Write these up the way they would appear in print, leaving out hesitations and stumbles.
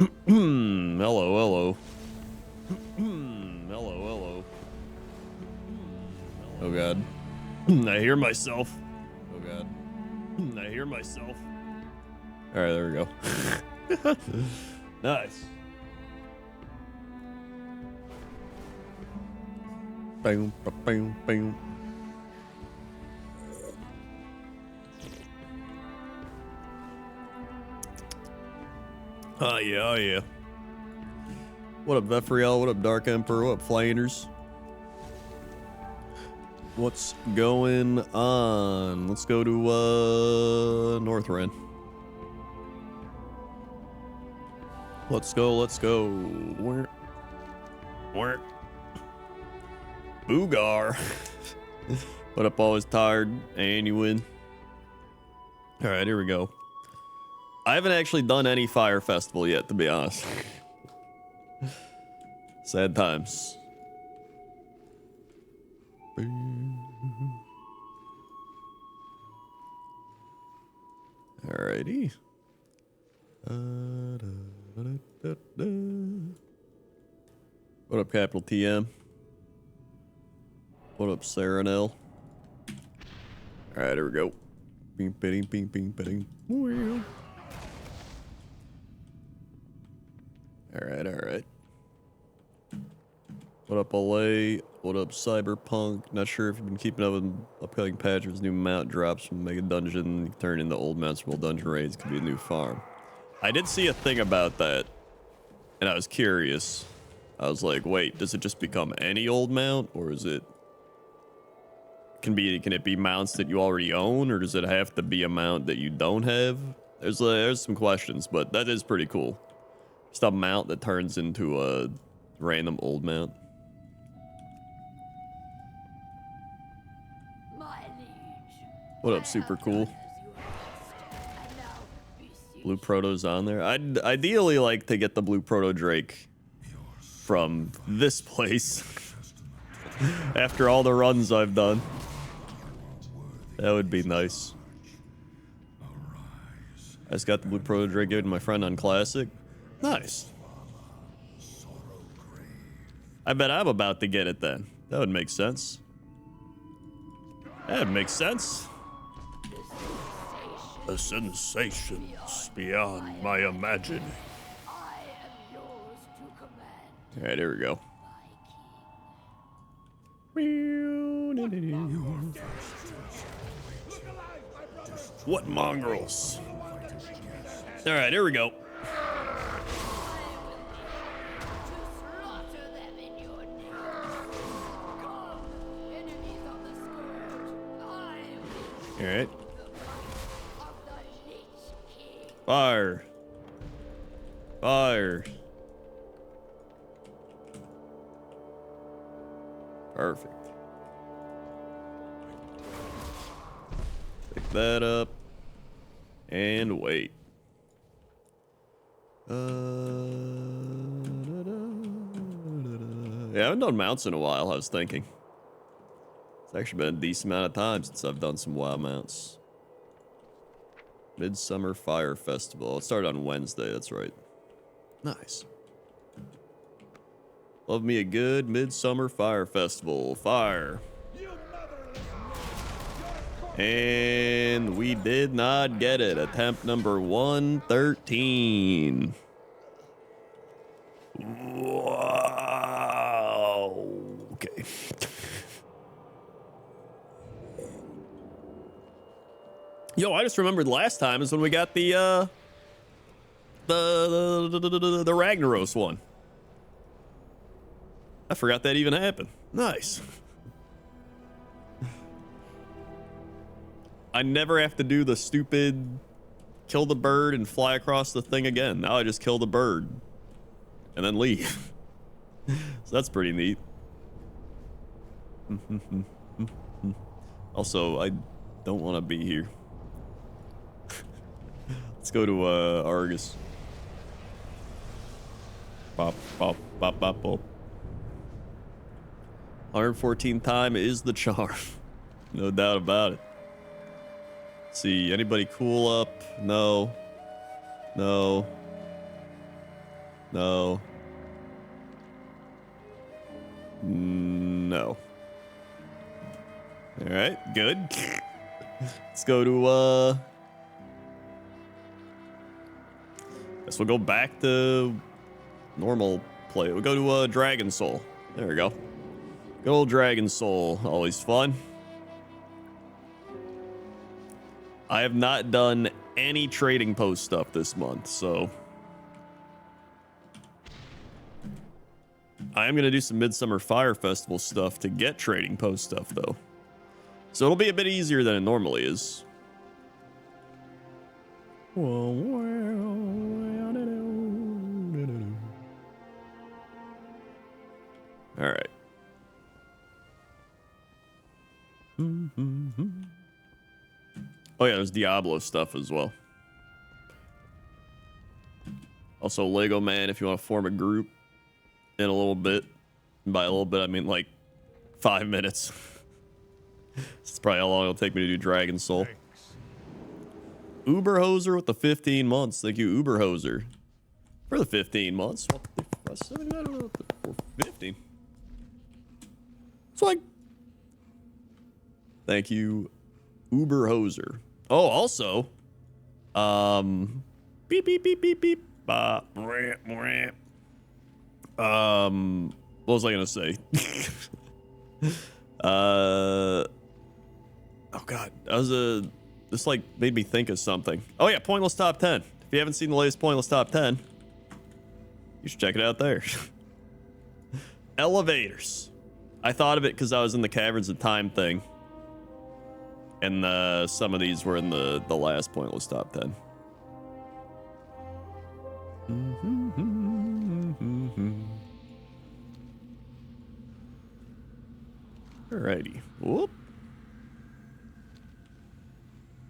Hello, hello. Hello, hello. Oh god. I hear myself. Oh god. I hear myself. All right, there we go. Nice. Boom, boom, boom. Oh yeah, oh yeah. What up, Vefriel? What up, Dark Emperor? What up, Flanders? What's going on? Let's go to Northrend. Let's go, let's go. Where? Boogar. What up, always tired, and you win. All right, here we go. I haven't actually done any Fire Festival yet, to be honest. Sad times. Alrighty. What up, Capital TM? What up, Sarah Nell? Alright, here we go. Bing, bing, bing, bing, bing. Alright, alright. What up, LA? What up, Cyberpunk? Not sure if you've been keeping up with upcoming patches. New mount drops from Mega Dungeon. Turn into old mounts from dungeon raids. Could be a new farm. I did see a thing about that, and I was curious. I was like, wait, does it just become any old mount, or is it... Can it be mounts that you already own, or does it have to be a mount that you don't have? There's some questions, but that is pretty cool. Just a mount that turns into a random old mount. What up, super cool? Blue Proto's on there. I'd ideally like to get the Blue Proto Drake from this place. After all the runs I've done. That would be nice. I just got the Blue Proto Drake given to my friend on Classic. Nice. I bet I'm about to get it then. That would make sense. That makes sense. The sensations beyond my imagining. Alright, here we go. What mongrels? Alright, here we go. Alright. Fire. Fire. Perfect. Pick that up. And wait. Yeah, I haven't done mounts in a while, I was thinking. It's actually been a decent amount of time since I've done some WoW mounts. Midsummer Fire Festival. It started on Wednesday, that's right. Nice. Love me a good Midsummer Fire Festival. Fire. And we did not get it. Attempt number 113. Wow. Okay. Yo, I just remembered last time is when we got the Ragnaros one. I forgot that even happened. Nice. I never have to do the stupid kill the bird and fly across the thing again. Now I just kill the bird and then leave. So that's pretty neat. Also, I don't want to be here. Let's go to Argus. Bop, bop, bop, bop, bop. 114 time is the charm. No doubt about it. Let's see, anybody cool up? No. No. No. No. All right, good. Let's go to, guess we'll go back to normal play. We'll go to, Dragon Soul. There we go. Good old Dragon Soul, always fun. I have not done any trading post stuff this month, so I am going to do some Midsummer Fire Festival stuff to get trading post stuff, though. So it'll be a bit easier than it normally is. All right. Oh yeah, there's Diablo stuff as well. Also, Lego Man, if you want to form a group in a little bit. And by a little bit, I mean like 5 minutes. It's probably how long it'll take me to do Dragon Soul. Uber Hoser with the 15 months. Thank you, Uber Hoser. For the 15 months. What the, for 15. It's like. Thank you, Uber Hoser. Oh, also. Beep, beep, beep, beep, beep. What was I gonna say? Oh god, that was this like made me think of something. Oh yeah, Pointless Top 10. If you haven't seen the latest Pointless Top 10, you should check it out there. Elevators. I thought of it because I was in the Caverns of Time thing, and some of these were in the last Pointless Top 10. Alrighty. Whoop.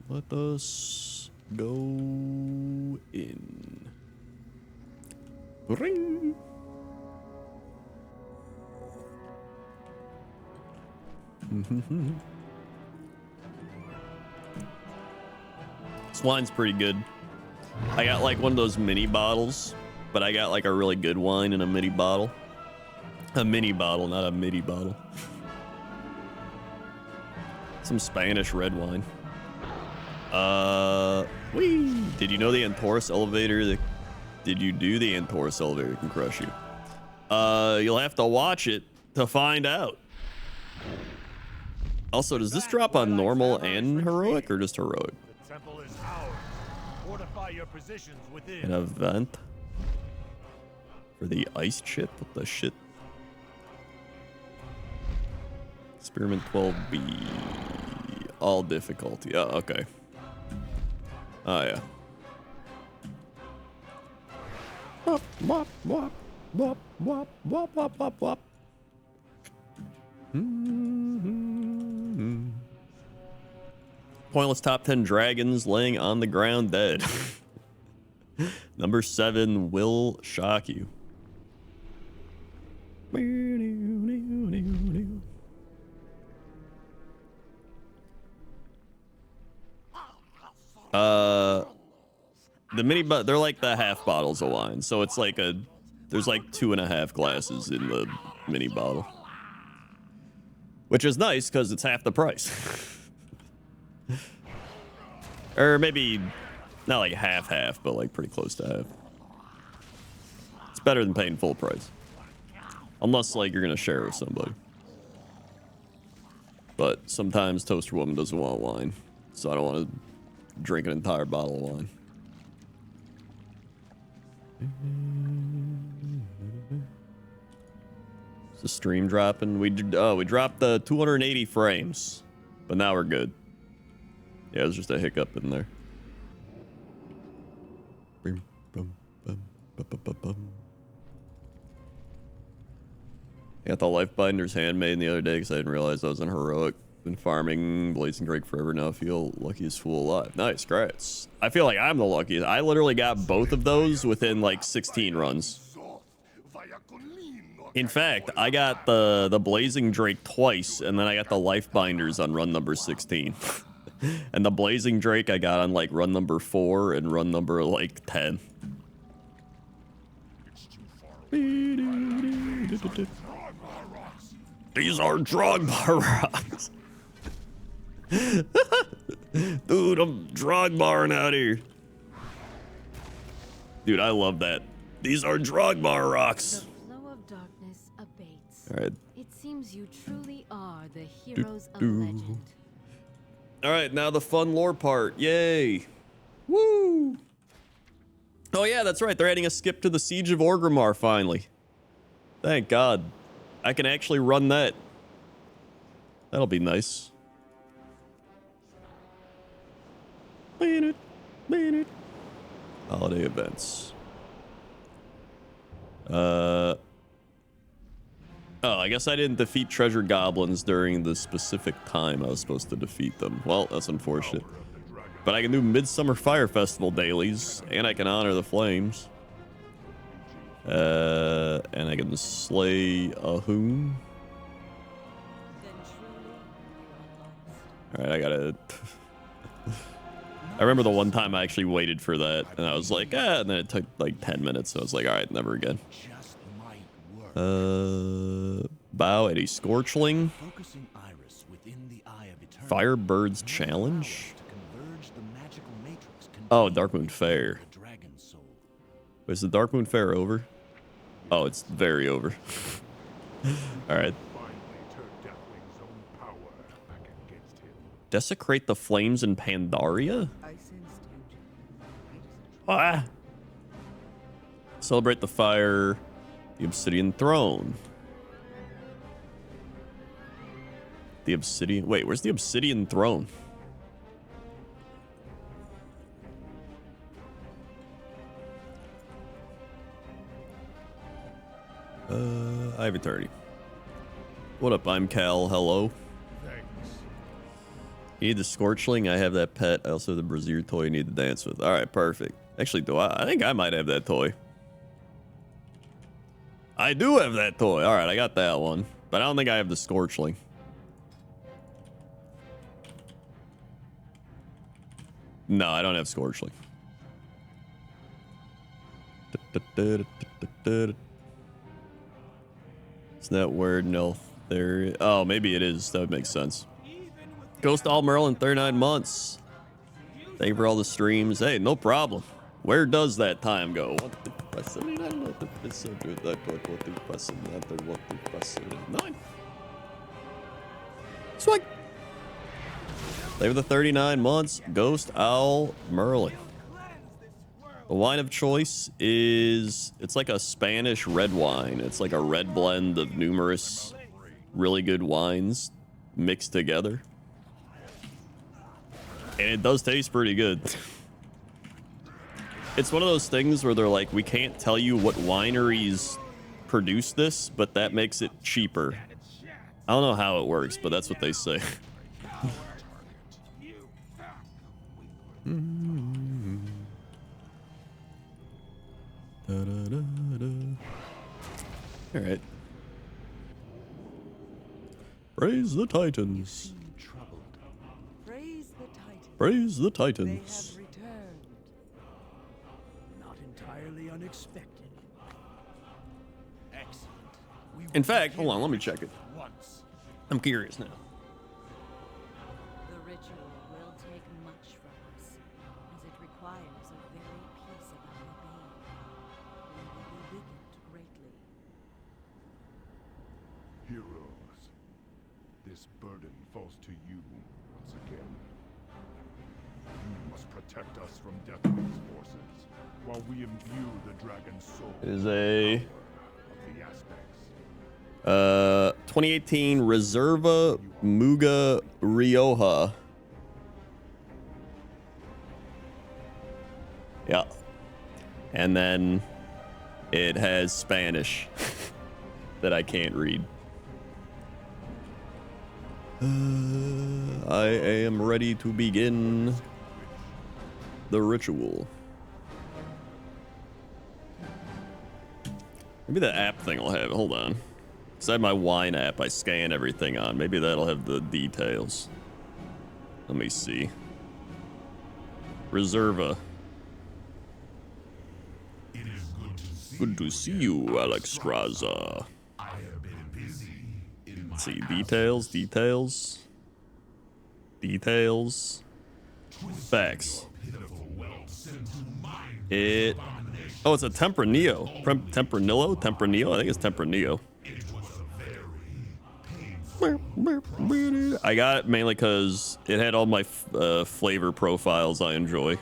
Let us go in. Ring. This wine's pretty good. I got like one of those mini bottles, but I got like a really good wine in a mini bottle. A mini bottle, not a midi bottle. Some Spanish red wine. Whee! Did you know the Antorus elevator that... Did you do the Antorus elevator that can crush you? You'll have to watch it to find out. Also, does this drop on normal and heroic or just heroic? The temple is ours. Fortify your positions within. An event for the ice chip? What the shit? Experiment 12B. All difficulty. Oh, okay. Oh, yeah. Wop, wop, wop, wop, wop, wop, wop, wop, wop. Pointless top 10 dragons laying on the ground dead. Number 7 will shock you. The mini, but they're like the half bottles of wine, so it's like there's like 2.5 glasses in the mini bottle, which is nice because it's half the price. Or maybe not like half, but like pretty close to half. It's better than paying full price, unless like you're gonna share with somebody. But sometimes Toaster Woman doesn't want wine, so I don't want to drink an entire bottle of wine. Is the stream dropping? We dropped the 280 frames, but now we're good. Yeah, there's just a hiccup in there. I got the Life Binders handmade the other day because I didn't realize I was in heroic. Been farming Blazing Drake forever now. I feel luckiest fool alive. Nice, congrats. I feel like I'm the luckiest. I literally got both of those within like 16 runs. In fact, I got the Blazing Drake twice, and then I got the Life Binders on run number 16. And the Blazing Drake I got on like run number 4 and run number like 10. These are Drogbar rocks. Dude, I'm Drogbarring out here. Dude, I love that. These are Drogbar rocks. The flow of darkness abates. All right. It seems you truly are the heroes of legend. All right, now the fun lore part. Yay. Woo. Oh yeah, that's right. They're adding a skip to the Siege of Orgrimmar finally. Thank God. I can actually run that. That'll be nice. Holiday events. Oh, I guess I didn't defeat treasure goblins during the specific time I was supposed to defeat them. Well, that's unfortunate. But I can do Midsummer Fire Festival dailies, and I can honor the flames. And I can slay a hoon. Alright, I gotta... I remember the one time I actually waited for that, and I was like, ah, and then it took like 10 minutes, so I was like, alright, never again. Bow at a Scorchling. Firebird's Challenge. Oh, Darkmoon Fair. Is the Darkmoon Fair over? Oh, it's very over. Alright. Desecrate the flames in Pandaria? Ah! Celebrate the fire. The Obsidian Throne. The Obsidian... Wait, where's the Obsidian Throne? Ivy 30. What up, I'm Cal. Hello. Thanks. You need the Scorchling. I have that pet. I also have the Brazier toy you need to dance with. All right, perfect. Actually, do I? I think I might have that toy. I do have that toy. All right, I got that one. But I don't think I have the Scorchling. No, I don't have Scorchling. It's not word, no. There. Oh, maybe it is. That would make sense. Ghost All Merlin, 39 months. Thank you for all the streams. Hey, no problem. Where does that time go? It's so good. Nine. Swing. Thank you for the 39 months. Ghost Owl Merlin. The wine of choice is, it's like a Spanish red wine. It's like a red blend of numerous really good wines mixed together. And it does taste pretty good. It's one of those things where they're like, we can't tell you what wineries produce this, but that makes it cheaper. I don't know how it works, but that's what they say. All right. Praise the Titans. Praise the Titans. Praise the They Titans. have returned. Not entirely unexpected. Excellent. We In will fact, begin hold on, let me check it. once. I'm curious now. The ritual will take much from us, as it requires a very piece of our being. We will be weakened greatly. Heroes, this burden falls to you once again. You must protect us from Deathwing's forces, while we imbue the dragon's soul It is a of the aspects. 2018 Reserva Muga Rioja. Yeah. And then it has Spanish that I can't read. I am ready to begin the ritual. Maybe the app thing will have it. Hold on. Because I have my wine app I scan everything on. Maybe that'll have the details. Let me see. Reserva. Good to see you, Alex Graza. Let's see, details. Facts. Oh, it's a Tempranillo. Tempranillo? I think it's Tempranillo. I got it mainly because it had all my flavor profiles I enjoy,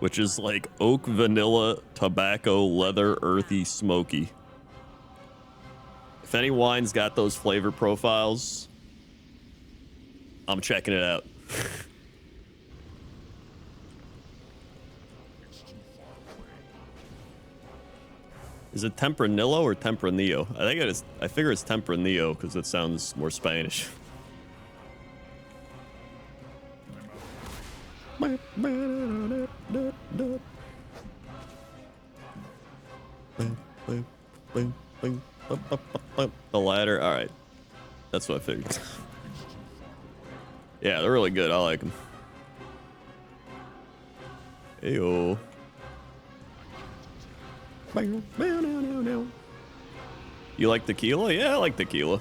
which is like oak, vanilla, tobacco, leather, earthy, smoky. If any wine's got those flavor profiles, I'm checking it out. Is it Tempranillo or Tempranillo? I think it is. I figure it's Tempranillo because it sounds more Spanish. The ladder. All right, that's what I figured. Yeah, they're really good. I like them. Ayo. You like tequila? Yeah, I like tequila.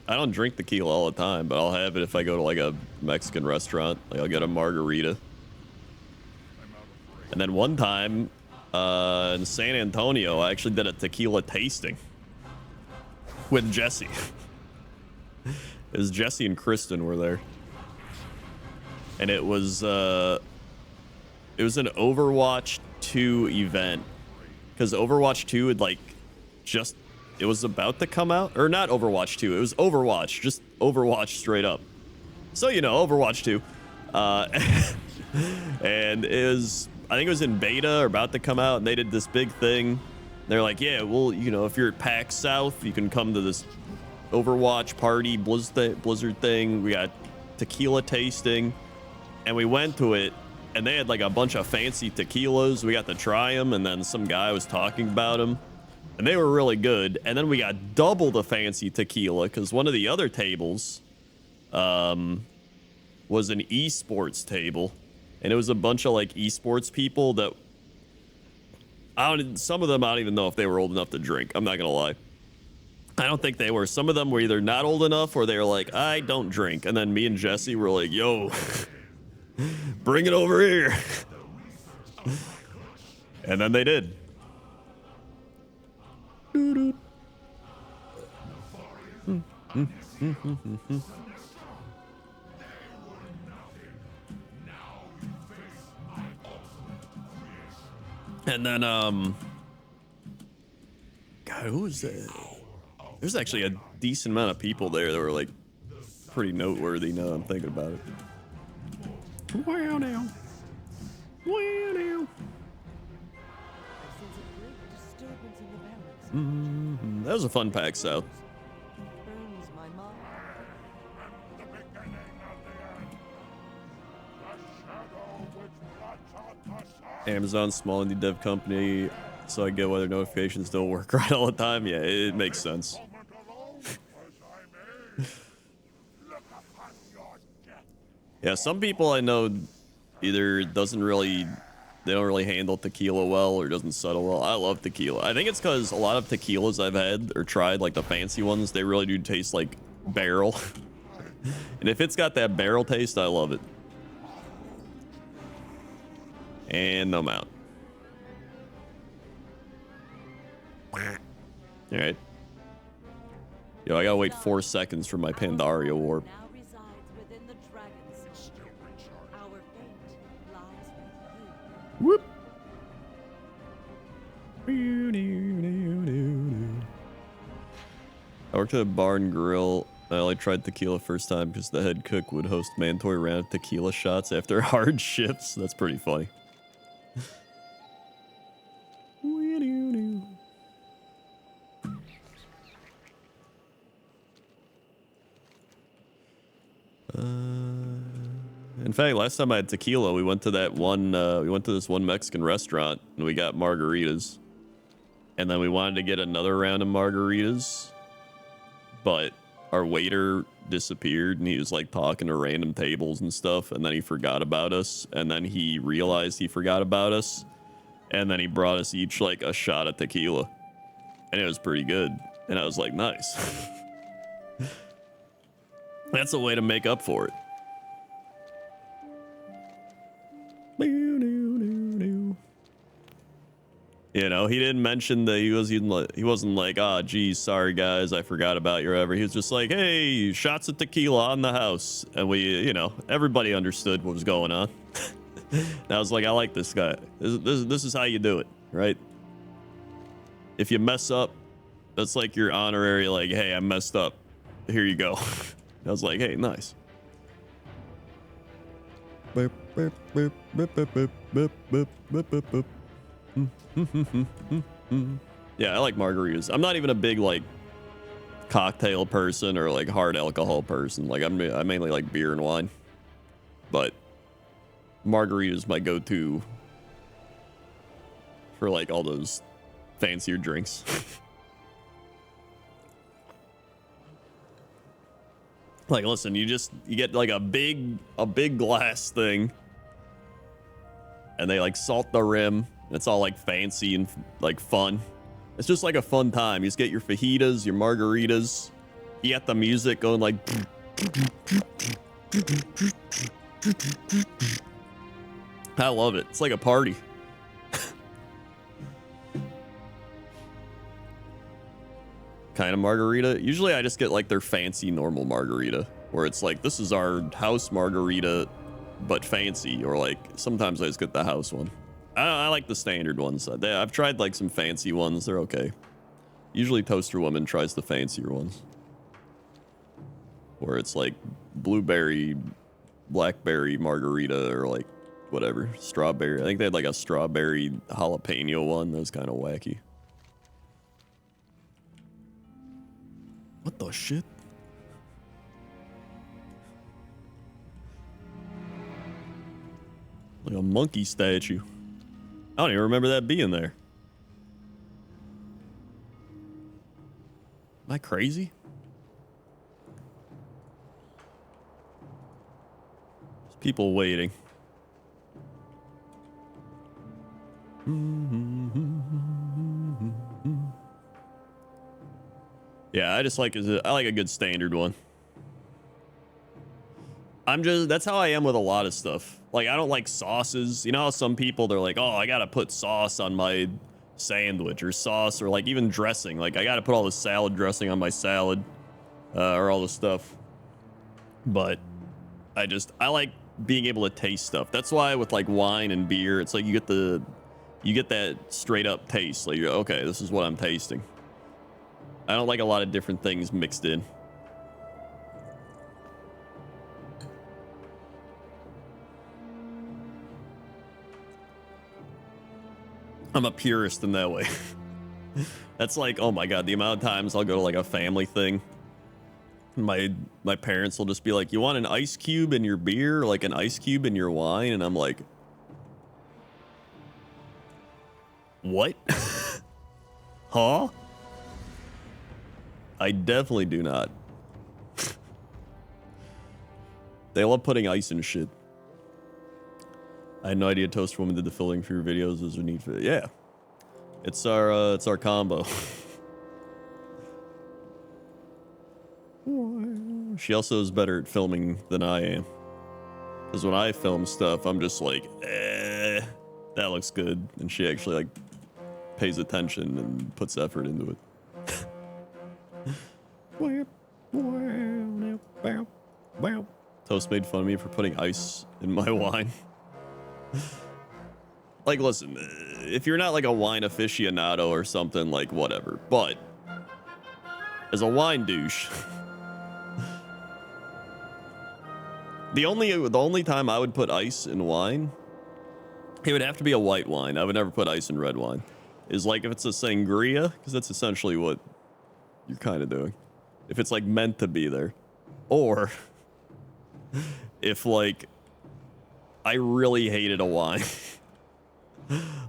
I don't drink tequila all the time, but I'll have it if I go to like a Mexican restaurant. Like I'll get a margarita. And then one time in San Antonio, I actually did a tequila tasting with Jesse. It was Jesse and Kristen were there. And it was an Overwatch 2 event. Because Overwatch 2 had like just, it was about to come out. Or not Overwatch 2, it was Overwatch. Just Overwatch straight up. So, you know, Overwatch 2. And it was, I think it was in beta or about to come out. And they did this big thing. They're like, yeah, well, you know, if you're at PAX South, you can come to this Overwatch party, Blizzard thing. We got tequila tasting. And we went to it. And they had like a bunch of fancy tequilas. We got to try them, and then some guy was talking about them, and they were really good. And then we got double the fancy tequila because one of the other tables was an esports table, and it was a bunch of like esports people that some of them I don't even know if they were old enough to drink. I'm not gonna lie. I don't think they were. Some of them were either not old enough or they were like, I don't drink. And then me and Jesse were like, yo. Bring it over here. And then they did. And then, God, who was that? There's actually a decent amount of people there that were like pretty noteworthy now I'm thinking about it. Wow now. Wow now. That was a fun PAX South. Amazon, small indie dev company, so I get why their notifications don't work right all the time. Yeah, it makes sense. Yeah, some people I know either they don't really handle tequila well or doesn't settle well. I love tequila. I think it's because a lot of tequilas I've had or tried, like the fancy ones, they really do taste like barrel. And if it's got that barrel taste, I love it. And I'm out. All right. Yo, I gotta wait 4 seconds for my Pandaria warp. Whoop. I worked at a bar and grill. I only tried tequila first time because the head cook would host mandatory round of tequila shots after hard shifts. That's pretty funny. In fact, last time I had tequila, we went to that one. We went to this one Mexican restaurant and we got margaritas, and then we wanted to get another round of margaritas, but our waiter disappeared and he was like talking to random tables and stuff, and then he forgot about us, and then he realized he forgot about us, and then he brought us each like a shot of tequila. and it was pretty good. And I was like, nice. That's a way to make up for it. You know, he didn't mention that he wasn't like, ah, geez, sorry guys, I forgot about you or whatever. He was just like, hey, shots of tequila on the house. And we, you know, everybody understood what was going on. And I was like, I like this guy. This is how you do it, right? If you mess up, that's like your honorary, like, hey, I messed up. Here you go. I was like, hey, nice. Yeah, I like margaritas. I'm not even a big like cocktail person or like hard alcohol person. Like I mainly like beer and wine, but margarita is my go-to for like all those fancier drinks. Like, listen, you get like a big glass thing, and they like salt the rim. And it's all like fancy and like fun. It's just like a fun time. You just get your fajitas, your margaritas. You got the music going like. I love it. It's like a party. Kind of margarita. Usually I just get like their fancy normal margarita, where it's like, this is our house margarita, but fancy. Or like sometimes I just get the house one. I like the standard ones. I've tried like some fancy ones. They're okay. Usually Toaster Woman tries the fancier ones, where it's like blueberry, blackberry margarita, or like whatever, strawberry. I think they had like a strawberry jalapeno one. That was kind of wacky. What the shit? Like a monkey statue. I don't even remember that being there. Am I crazy? There's people waiting. Yeah, I like a good standard one. That's how I am with a lot of stuff. Like, I don't like sauces. You know how some people, they're like, oh, I gotta put sauce on my sandwich, or sauce, or like even dressing. Like, I gotta put all the salad dressing on my salad, or all this stuff. But I like being able to taste stuff. That's why with like wine and beer, it's like you get that straight up taste. Like, okay, this is what I'm tasting. I don't like a lot of different things mixed in. I'm a purist in that way. That's like, oh my god, the amount of times I'll go to like a family thing. My parents will just be like, you want an ice cube in your beer, or like an ice cube in your wine? And I'm like, what? Huh? I definitely do not. They love putting ice in shit. I had no idea Toaster Woman did the filling for your videos. There's a need for it. Yeah. It's our combo. She also is better at filming than I am. Because when I film stuff, I'm just like, that looks good. And she actually like pays attention and puts effort into it. Toast made fun of me for putting ice in my wine. Like, listen, if you're not like a wine aficionado or something, like whatever, but as a wine douche, the only time I would put ice in wine, it would have to be a white wine. I would never put ice in red wine. Is like if it's a sangria, because that's essentially what you're kind of doing. If it's like meant to be there, or if like I really hated a wine.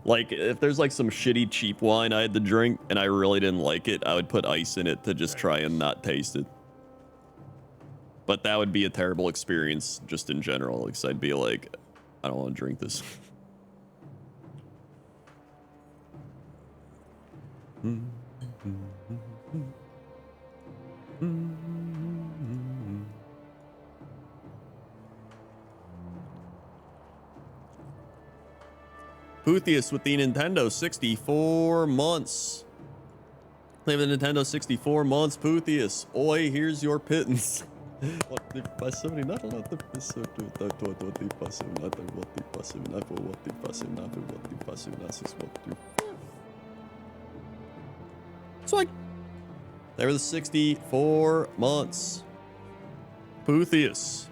Like, if there's like some shitty cheap wine I had to drink and I really didn't like it, I would put ice in it to just try and not taste it. But that would be a terrible experience just in general, because I'd be like, I don't want to drink this. Puthius with the Nintendo 64 months. Play the Nintendo 64 months, Puthius. Oi, here's your pittance. What the passive nothing, what the passive, what the passive, nothing, what the passive, nothing, what the passive, nothing, what the passive, nothing, what the. It's like they were the 64 months. Puthius.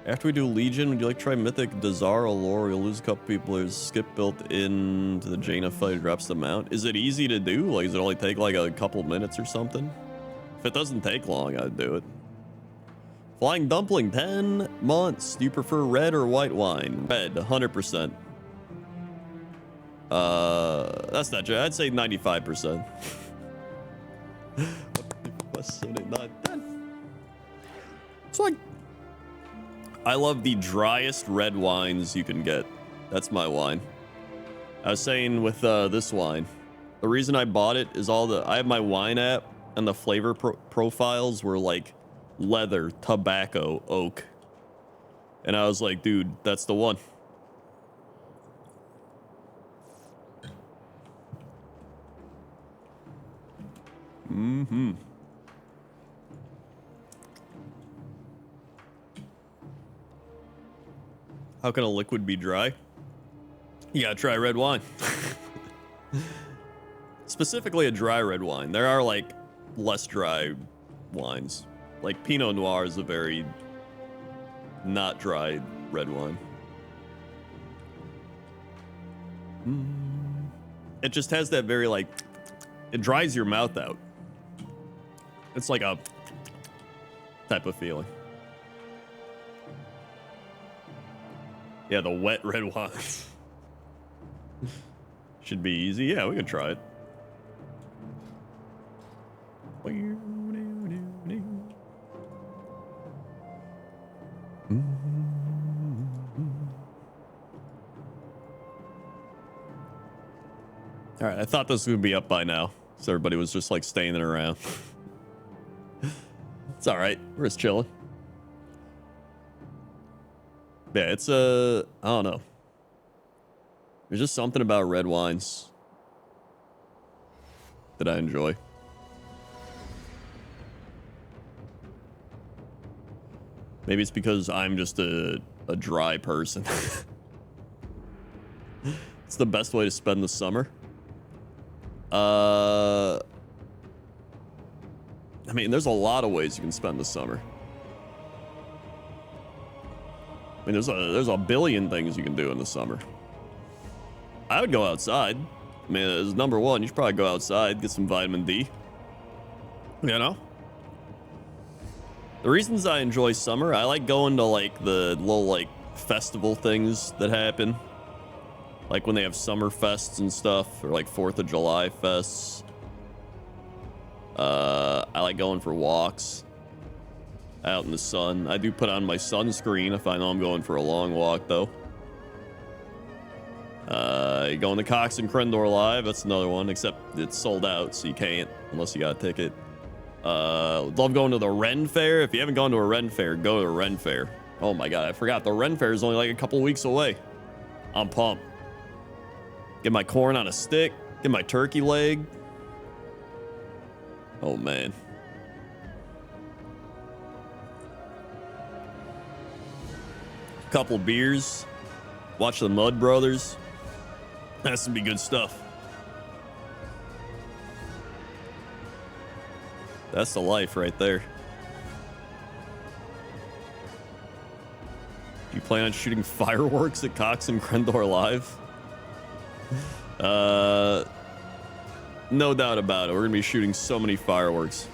After we do Legion, would you like to try Mythic Dazara lore? You'll lose a couple people. There's skip built into the Jaina fight, drops the mount. Is it easy to do? Like, does it only take like a couple minutes or something? If it doesn't take long, I'd do it. Flying Dumpling, 10 months. Do you prefer red or white wine? Red, 100%. That's not true. I'd say 95%. It's like, I love the driest red wines you can get. That's my wine. I was saying with this wine, the reason I bought it is I have my wine app and the flavor profiles were like leather, tobacco, oak. And I was like, dude, that's the one. Mm-hmm. How can a liquid be dry? You gotta try red wine. Specifically a dry red wine. There are like less dry wines. Like Pinot Noir is a very not dry red wine. It just has that very like, it dries your mouth out. It's like a type of feeling. Yeah, the wet red wines. Should be easy. Yeah, we can try it. All right, I thought this would be up by now, so everybody was just like staying around. It's all right. We're just chilling. Yeah, it's I don't know. There's just something about red wines that I enjoy. Maybe it's because I'm just a dry person. It's the best way to spend the summer. I mean, there's a lot of ways you can spend the summer. I mean, there's a billion things you can do in the summer. I would go outside. I mean, as number one, you should probably go outside, get some vitamin D. You know? The reasons I enjoy summer, I like going to like the little like festival things that happen. Like when they have summer fests and stuff, or like 4th of July fests. I like going for walks out in the sun. I do put on my sunscreen if I know I'm going for a long walk, though. You going to Cox and Crendor Live, that's another one, except it's sold out, so you can't unless you got a ticket. Love going to the Ren Fair. If you haven't gone to a Ren Fair, go to a Ren Fair. Oh my god, I forgot. The Ren Fair is only like a couple weeks away. I'm pumped. Get my corn on a stick. Get my turkey leg. Oh man. Couple beers. Watch the Mud Brothers. That's some be good stuff. That's the life right there. You plan on shooting fireworks at Cox and Crendor Live? No doubt about it. We're gonna be shooting so many fireworks.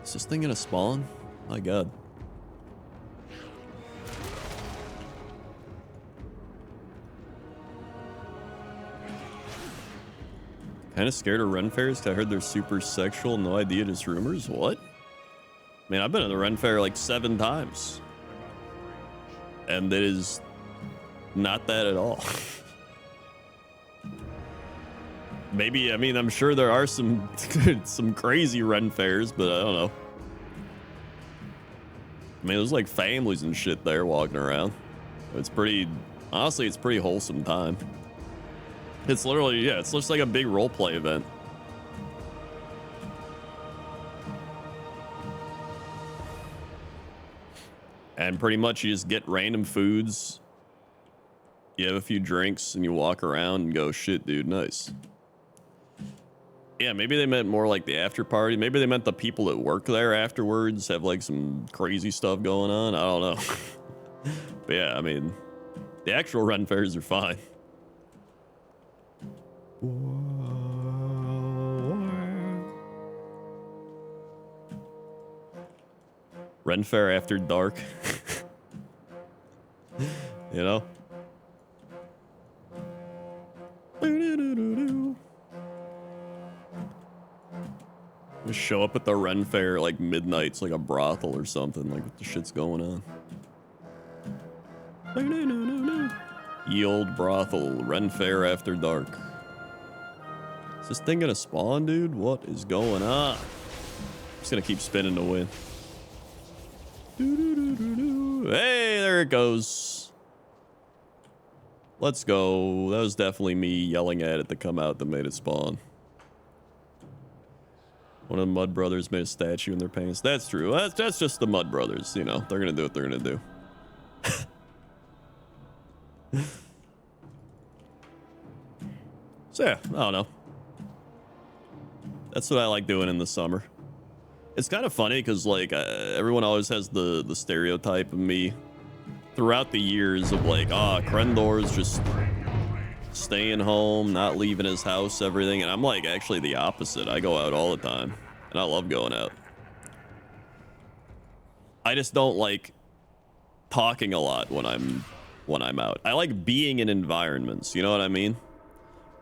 Is this thing gonna spawn? My god. Kind of scared of Ren Fairs because I heard they're super sexual. No idea, just rumors. What? Man, I've been in the Ren Fair like 7 times. and it is not that at all. Maybe, I mean, I'm sure there are some some crazy Ren fairs, but I don't know. I mean, there's like families and shit there walking around. It's pretty, honestly, it's pretty wholesome time. It's literally, yeah, it's just like a big roleplay event. And pretty much you just get random foods. You have a few drinks and you walk around and go, shit, dude, nice. Yeah, maybe they meant more like the after party. Maybe they meant the people that work there afterwards have like some crazy stuff going on. I don't know. But yeah, I mean, the actual Ren fairs are fine. Ren fair after dark. You know? Just show up at the Ren fair like midnight. It's like a brothel or something. Like, what the shit's going on? Ye old brothel, Ren fair after dark. Is this thing gonna spawn, dude? What is going on? I'm just gonna keep spinning to win. Hey, there it goes. Let's go. That was definitely me yelling at it to come out that made it spawn. One of the Mud Brothers made a statue in their pants. That's true. That's just the Mud Brothers, you know. They're gonna do what they're gonna do. So yeah, I don't know. That's what I like doing in the summer. It's kind of funny because like everyone always has the stereotype of me throughout the years of like, Crendor's just staying home, not leaving his house, everything. And I'm like actually the opposite. I go out all the time and I love going out. I just don't like talking a lot when I'm out. I like being in environments, you know what I mean?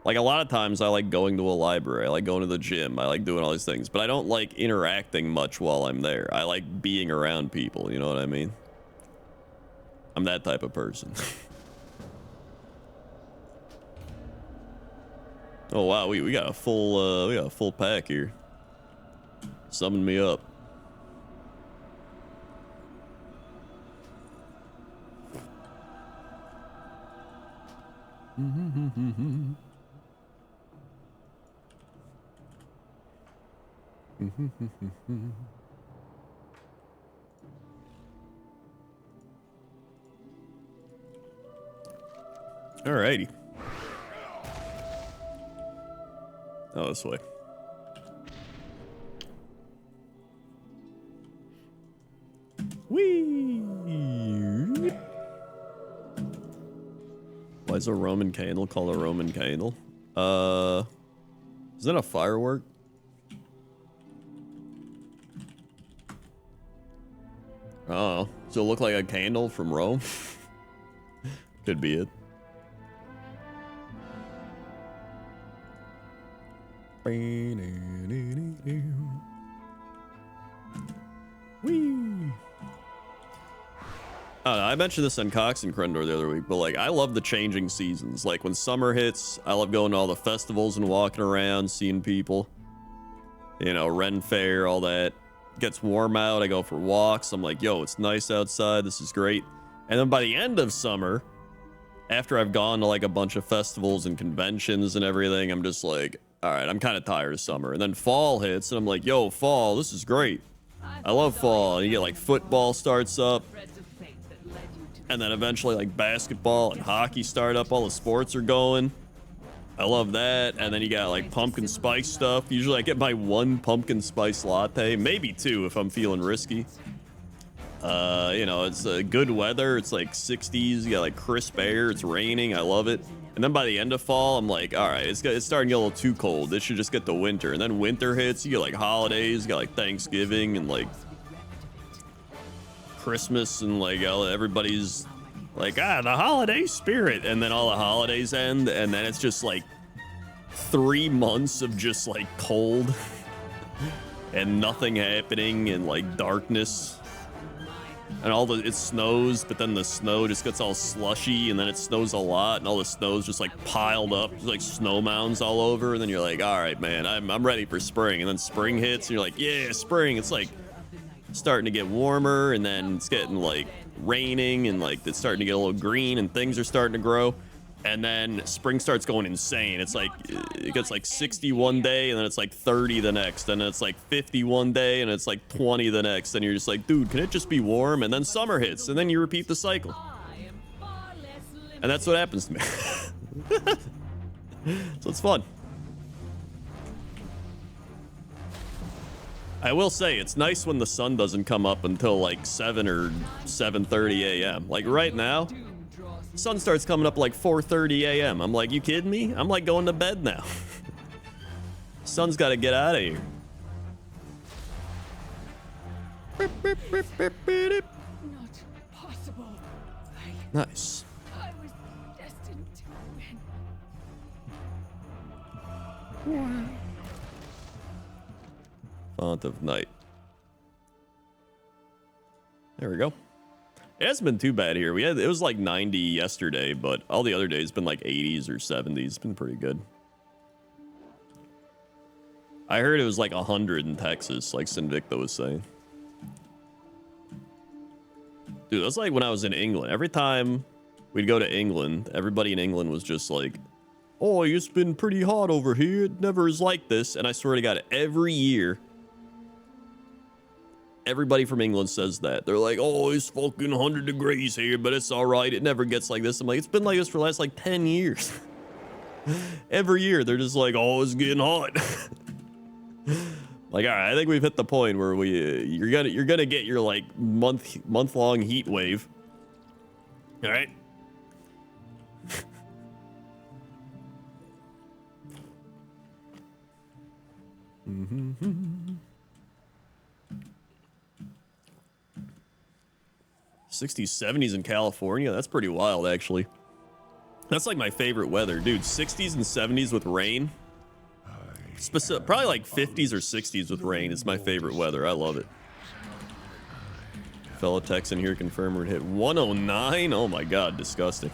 Like a lot of times I like going to a library, I like going to the gym, I like doing all these things, but I don't like interacting much while I'm there. I like being around people, you know what I mean? I'm that type of person. Oh wow, we got a full pack here. Summon me up. Alrighty. Oh, this way. Whee! Why is a Roman candle called a Roman candle? Is that a firework? Oh, does it look like a candle from Rome? Could be it. Whee! I mentioned this on Cox and Crendor the other week, but like I love the changing seasons. Like when summer hits, I love going to all the festivals and walking around, seeing people. You know, Ren Fair, all that. Gets warm out, I go for walks. I'm like, yo, it's nice outside. This is great. And then by the end of summer, after I've gone to like a bunch of festivals and conventions and everything, I'm just like, all right, I'm kind of tired of summer. And then fall hits and I'm like, yo, fall, this is great. I love fall. And you get like football starts up. And then eventually like basketball and hockey start up. All the sports are going. I love that. And then you got like pumpkin spice stuff. Usually I get my one pumpkin spice latte, maybe two if I'm feeling risky. You know, it's good weather. It's like 60s. You got like crisp air. It's raining. I love it. And then by the end of fall, I'm like, all right, it's starting to get a little too cold. This should just get the winter. And then winter hits. You get like holidays. You got like Thanksgiving and like Christmas and like everybody's like, the holiday spirit. And then all the holidays end. And then it's just like 3 months of just like cold and nothing happening and like darkness. and it snows, but then the snow just gets all slushy, and then it snows a lot, and all the snow's just like piled up, there's like snow mounds all over, and then you're like, all right, man, I'm ready for spring. And then spring hits, and you're like, yeah, spring. It's like starting to get warmer, and then it's getting like raining, and like it's starting to get a little green, and things are starting to grow. And then spring starts going insane. It's like it gets like 60 one day, and then it's like 30 the next, and then it's like 50 one day, and it's like 20 the next, and you're just like, dude, can it just be warm? And then summer hits, and then you repeat the cycle. And that's what happens to me. So it's fun. I will say it's nice when the sun doesn't come up until like 7 or 7:30 a.m. Like right now, sun starts coming up like 4:30 a.m. I'm like, you kidding me? I'm like going to bed now. Sun's got to get out of here. Not possible. Nice. I was destined to win. Font of Night. There we go. It hasn't been too bad here. It was like 90 yesterday, but all the other days been like 80s or 70s. It's been pretty good. I heard it was like 100 in Texas, like Sinvicta was saying. Dude, that's like when I was in England. Every time we'd go to England, everybody in England was just like, oh, it's been pretty hot over here. It never is like this. And I swear to God, every year, everybody from England says that. They're like, oh, it's fucking 100 degrees here, but it's all right. It never gets like this. I'm like, it's been like this for the last like 10 years. Every year, they're just like, oh, it's getting hot. Like, all right, I think we've hit the point where you're gonna get your like month-long heat wave. All right. Mm-hmm. 60s, 70s in California. That's pretty wild, actually. That's like my favorite weather, dude. 60s and 70s with rain. Probably like 50s or 60s with rain is my favorite weather. I love it. Fellow Texan here confirmed we're hit 109. Oh my God, disgusting.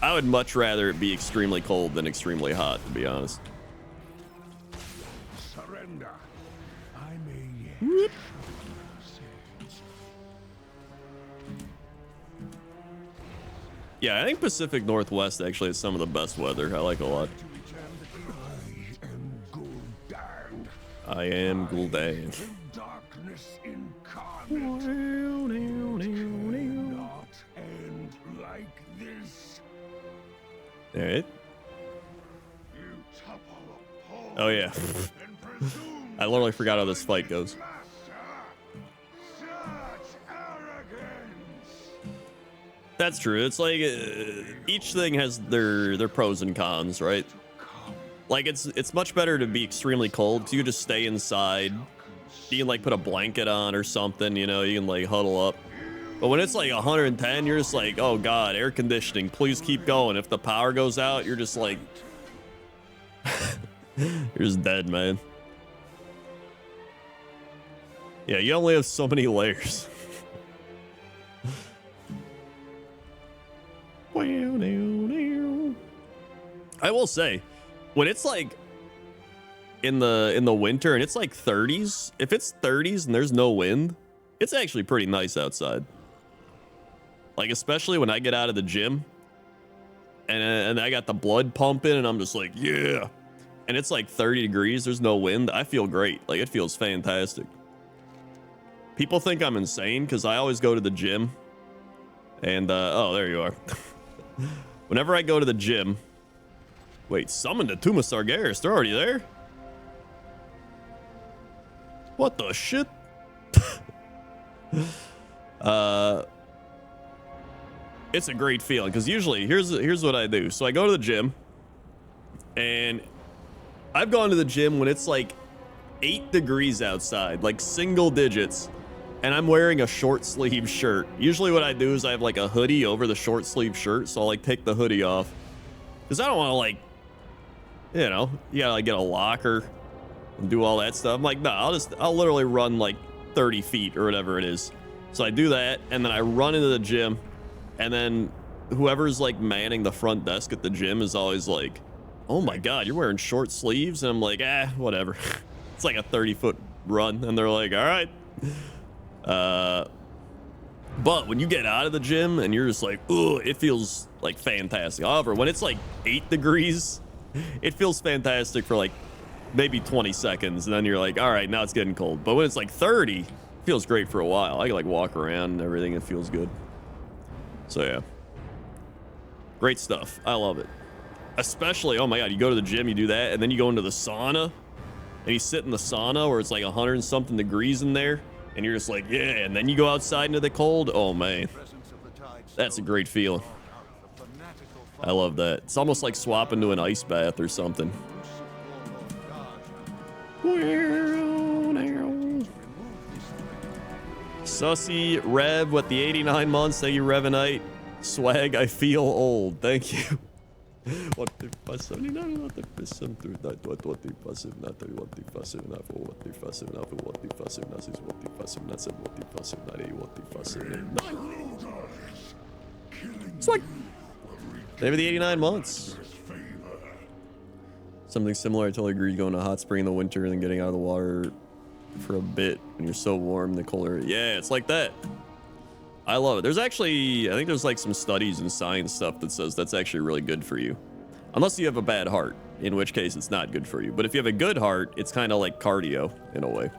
I would much rather it be extremely cold than extremely hot, to be honest. Surrender. I may yet. Whoop. Yeah, I think Pacific Northwest actually has some of the best weather. I like it a lot. I am Gul'dan. Darkness incarnate. Not end like this. All right. You topple a pole Oh yeah. and presume I literally forgot how this fight goes. Such arrogance. That's true. It's like each thing has their pros and cons, right? Like it's much better to be extremely cold because you can just stay inside. You can like put a blanket on or something, you know, you can like huddle up. But when it's like 110, you're just like, oh God, air conditioning, please keep going. If the power goes out, you're just like, you're just dead, man. Yeah, you only have so many layers. I will say, when it's like in the winter and it's like 30s, if it's 30s and there's no wind, it's actually pretty nice outside. Like especially when I get out of the gym and I got the blood pumping and I'm just like, yeah. And it's like 30 degrees, there's no wind. I feel great. Like it feels fantastic. People think I'm insane because I always go to the gym and oh, there you are. Whenever I go to the gym, wait, summon the Tomb of Sargeras. They're already there? What the shit? It's a great feeling because usually here's what I do. So I go to the gym and I've gone to the gym when it's like 8 degrees outside, like single digits, and I'm wearing a short sleeve shirt. Usually what I do is I have like a hoodie over the short sleeve shirt, so I'll like take the hoodie off because I don't want to like, you know, you gotta like get a locker and do all that stuff. I'm like, no, I'll literally run like 30 feet or whatever it is. So I do that, and then I run into the gym, and then whoever's like manning the front desk at the gym is always like, oh my god, you're wearing short sleeves? And I'm like, whatever. It's like a 30-foot run, and they're like, all right. But when you get out of the gym and you're just like, ooh, it feels like fantastic. However, when it's like 8 degrees, it feels fantastic for like maybe 20 seconds, and then you're like, all right, now it's getting cold. But when it's like 30, it feels great for a while. I can like walk around and everything, it feels good. So yeah, great stuff. I love it. Especially, oh my god, you go to the gym, you do that, and then you go into the sauna, and you sit in the sauna where it's like 100 and something degrees in there, and you're just like, yeah, and then you go outside into the cold. Oh man, that's a great feeling. I love that. It's almost like swapping to an ice bath or something. Sussy Rev with the 89 months. Thank you, Revanite. Swag, I feel old. Thank you. What the passive? What the passive? What the passive? Not what the passive? Not what the passive? Not what the passive? Not is what the passive? Not said what the passive? Not a what the passive? Swag. Maybe the 89 months. Something similar. I totally agree. Going to a hot spring in the winter and then getting out of the water for a bit when you're so warm, the colder. Yeah, it's like that. I love it. There's actually, I think there's like some studies and science stuff that says that's actually really good for you. Unless you have a bad heart, in which case it's not good for you. But if you have a good heart, it's kind of like cardio in a way.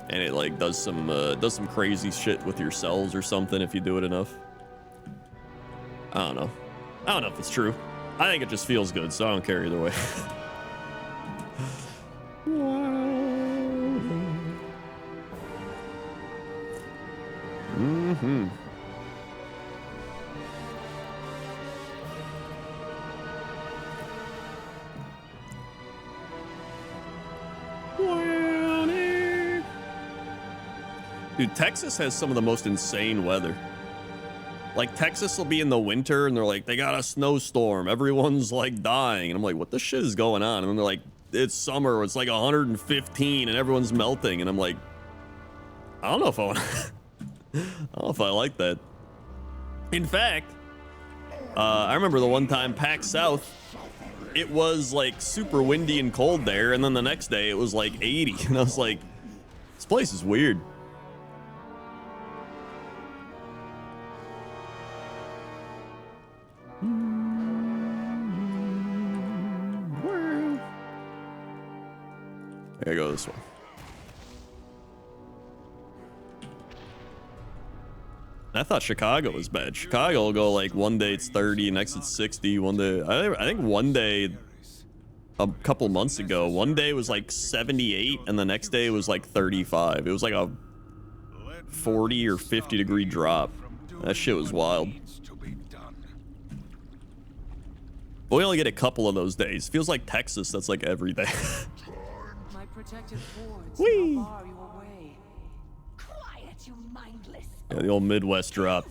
And it like does some crazy shit with your cells or something if you do it enough. I don't know. I don't know if it's true. I think it just feels good, so I don't care either way. Mm-hmm. Dude, Texas has some of the most insane weather. Like, Texas will be in the winter, and they're like, they got a snowstorm. Everyone's, like, dying. And I'm like, what the shit is going on? And then they're like, it's summer. It's, like, 115, and everyone's melting. And I'm like, I don't know if I want I don't know if I like that. In fact, I remember the one time PAX South, it was, like, super windy and cold there, and then the next day it was, like, 80. And I was like, this place is weird. I gotta go this way. I thought Chicago was bad. Chicago will go like one day it's 30, next it's 60. One day, I think one day, a couple months ago, one day was like 78, and the next day it was like 35. It was like a 40 or 50 degree drop. That shit was wild. But we only get a couple of those days. Feels like Texas, that's like every day. My protective boards Whee! now bar you away. Quiet, you mindless. Yeah, the old Midwest drop.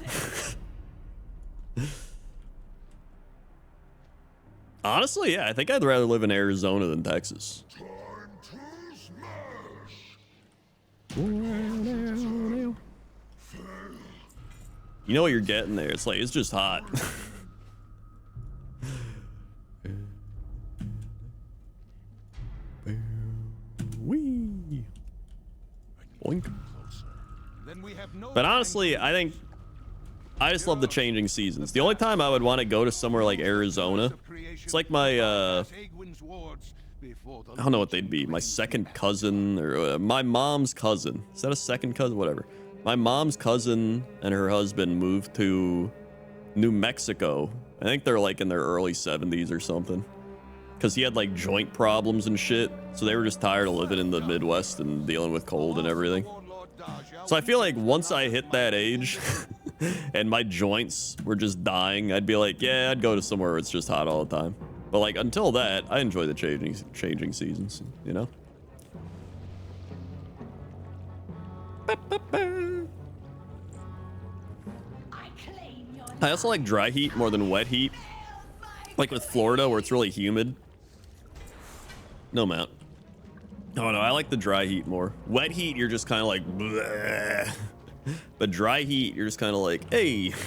Honestly, yeah, I think I'd rather live in Arizona than Texas. You know what you're getting there. It's like, it's just hot. Wee. Boink. But honestly, I think I just love the changing seasons. The only time I would want to go to somewhere like Arizona, it's like my I don't know what they'd be. My second cousin or my mom's cousin. Is that a second cousin? Whatever. My mom's cousin and her husband moved to New Mexico. I think they're like in their early 70s or something. Because he had like joint problems and shit. So they were just tired of living in the Midwest and dealing with cold and everything. So I feel like once I hit that age and my joints were just dying, I'd be like, yeah, I'd go to somewhere where it's just hot all the time. But like until that, I enjoy the changing seasons, you know? I also like dry heat more than wet heat. Like with Florida where it's really humid. No mount. Oh no, I like the dry heat more. Wet heat, you're just kind of like, bleh. But dry heat, you're just kind of like, hey. From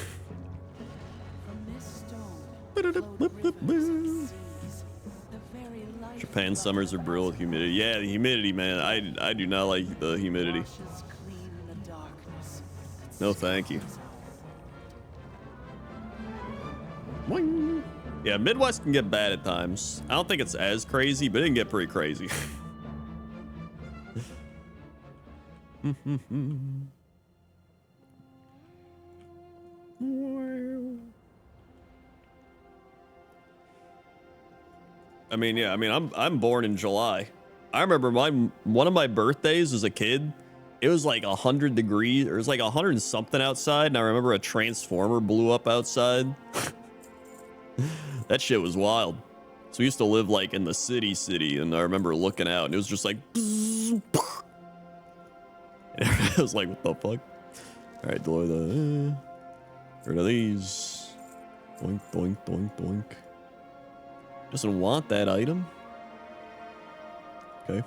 this stone flowed rivers of seas. The very life Japan summers are brutal with humidity. Yeah, the humidity, man. I do not like the humidity. washes clean the darkness that No, thank you. Boing. Yeah, Midwest can get bad at times. I don't think it's as crazy, but it can get pretty crazy. I mean, yeah, I mean, I'm born in July. I remember one of my birthdays as a kid, it was like 100 degrees, or it was like 100 and something outside, and I remember a transformer blew up outside. That shit was wild. So we used to live like in the city, and I remember looking out, and it was just like, and I was like, what the fuck? All right, delay the, rid of these. Doink, doink, doink, doink. Doesn't want that item. Okay.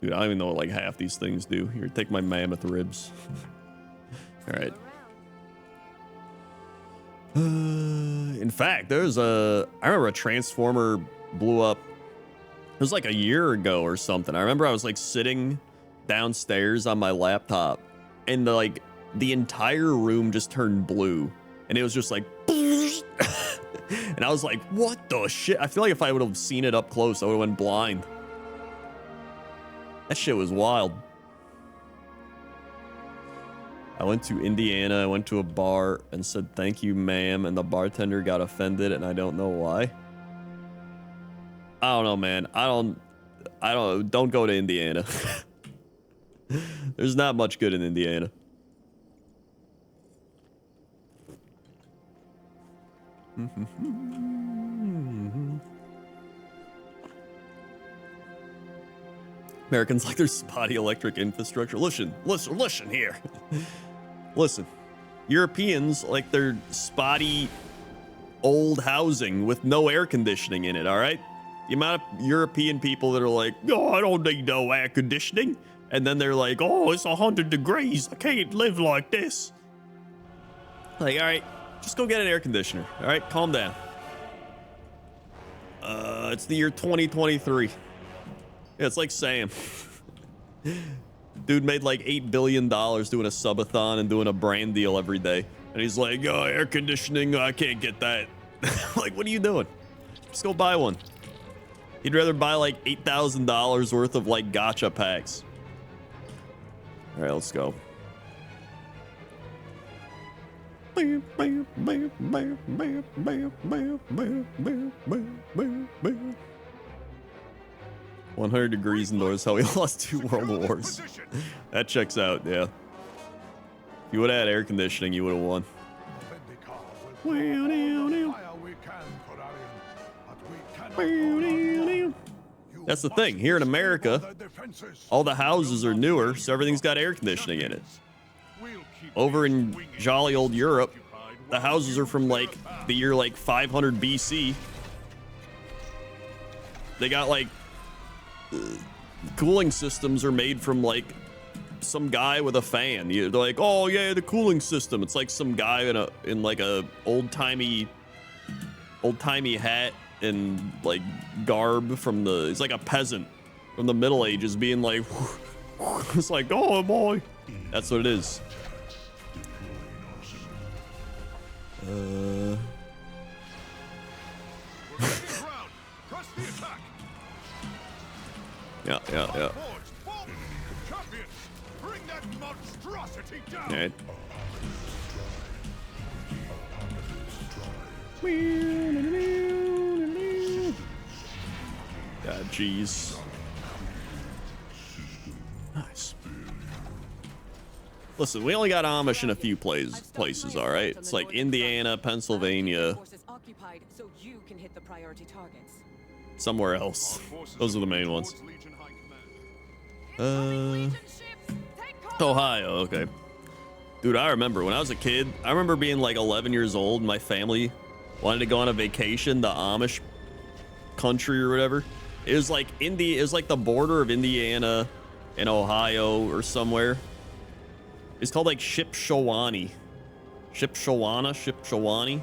Dude, I don't even know what like half these things do. Here, take my mammoth ribs. All right. In fact, there's I remember a transformer blew up. It was like a year ago or something. I remember I was like sitting downstairs on my laptop, and the entire room just turned blue, and it was just like, and I was like, what the shit? I feel like if I would have seen it up close, I would have went blind. That shit was wild. I went to Indiana, I went to a bar and said, thank you, ma'am, and the bartender got offended, and I don't know why. I don't know, man. Don't go to Indiana. There's not much good in Indiana. Americans like their spotty electric infrastructure. Listen here. Listen. Europeans like their spotty old housing with no air conditioning in it, all right? The amount of European people that are like, oh, I don't need no air conditioning. And then they're like, oh, it's 100 degrees. I can't live like this. Like, all right, just go get an air conditioner. All right, calm down. It's the year 2023. Yeah, it's like Sam. Dude made like $8 billion doing a subathon and doing a brand deal every day. And he's like, oh, air conditioning, I can't get that. Like, what are you doing? Just go buy one. He'd rather buy like $8,000 worth of like gacha packs. All right, let's go. 100 degrees indoors, how we lost 2 world wars. That checks out, yeah. If you would have had air conditioning, you would have won. That's the thing. Here in America, all the houses are newer, so everything's got air conditioning in it. Over in jolly old Europe, the houses are from like the year like 500 BC. They got like cooling systems are made from like some guy with a fan. They're like, oh yeah, the cooling system. It's like some guy in like a old-timey hat and like garb from the, it's like a peasant from the Middle Ages being like, it's like, oh boy. That's what it is. Yeah. Alright. God, jeez. Nice. Listen, we only got Amish in a few places, all right? It's like Indiana, Pennsylvania, somewhere else. Those are the main ones. Ohio, okay. Dude, I remember when I was a kid, I remember being like 11 years old and my family wanted to go on a vacation to Amish country or whatever. It was like it was like the border of Indiana and Ohio or somewhere. It's called like Shipshewana. Shipshewana.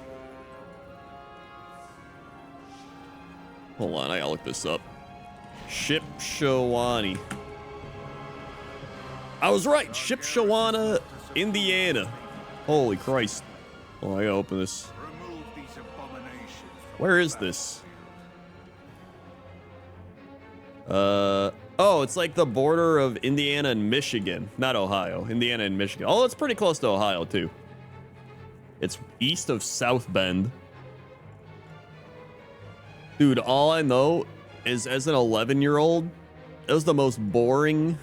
Hold on, I gotta look this up. Shipshewana. I was right. Shipshewana, Indiana. Holy Christ. Oh, I gotta open this. Where is this? Oh, it's like the border of Indiana and Michigan. Not Ohio. Indiana and Michigan. Oh, it's pretty close to Ohio, too. It's east of South Bend. Dude, all I know is as an 11-year-old, it was the most boring...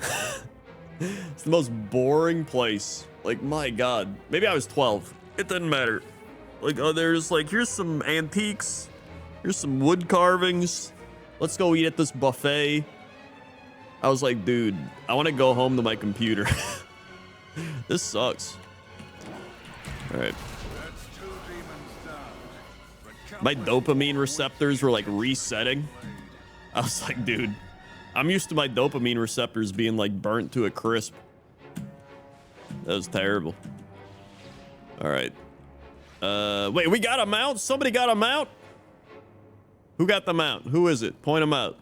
it's the most boring place. Like, my God. Maybe I was 12. It didn't matter. Like, there's like, here's some antiques. Here's some wood carvings. Let's go eat at this buffet. I was like, dude, I want to go home to my computer. This sucks. All right. My dopamine receptors were like resetting. I was like, dude, I'm used to my dopamine receptors being like burnt to a crisp. That was terrible. All right. Wait, we got a mount? Somebody got a mount? Who got the mount? Who is it? Point them out.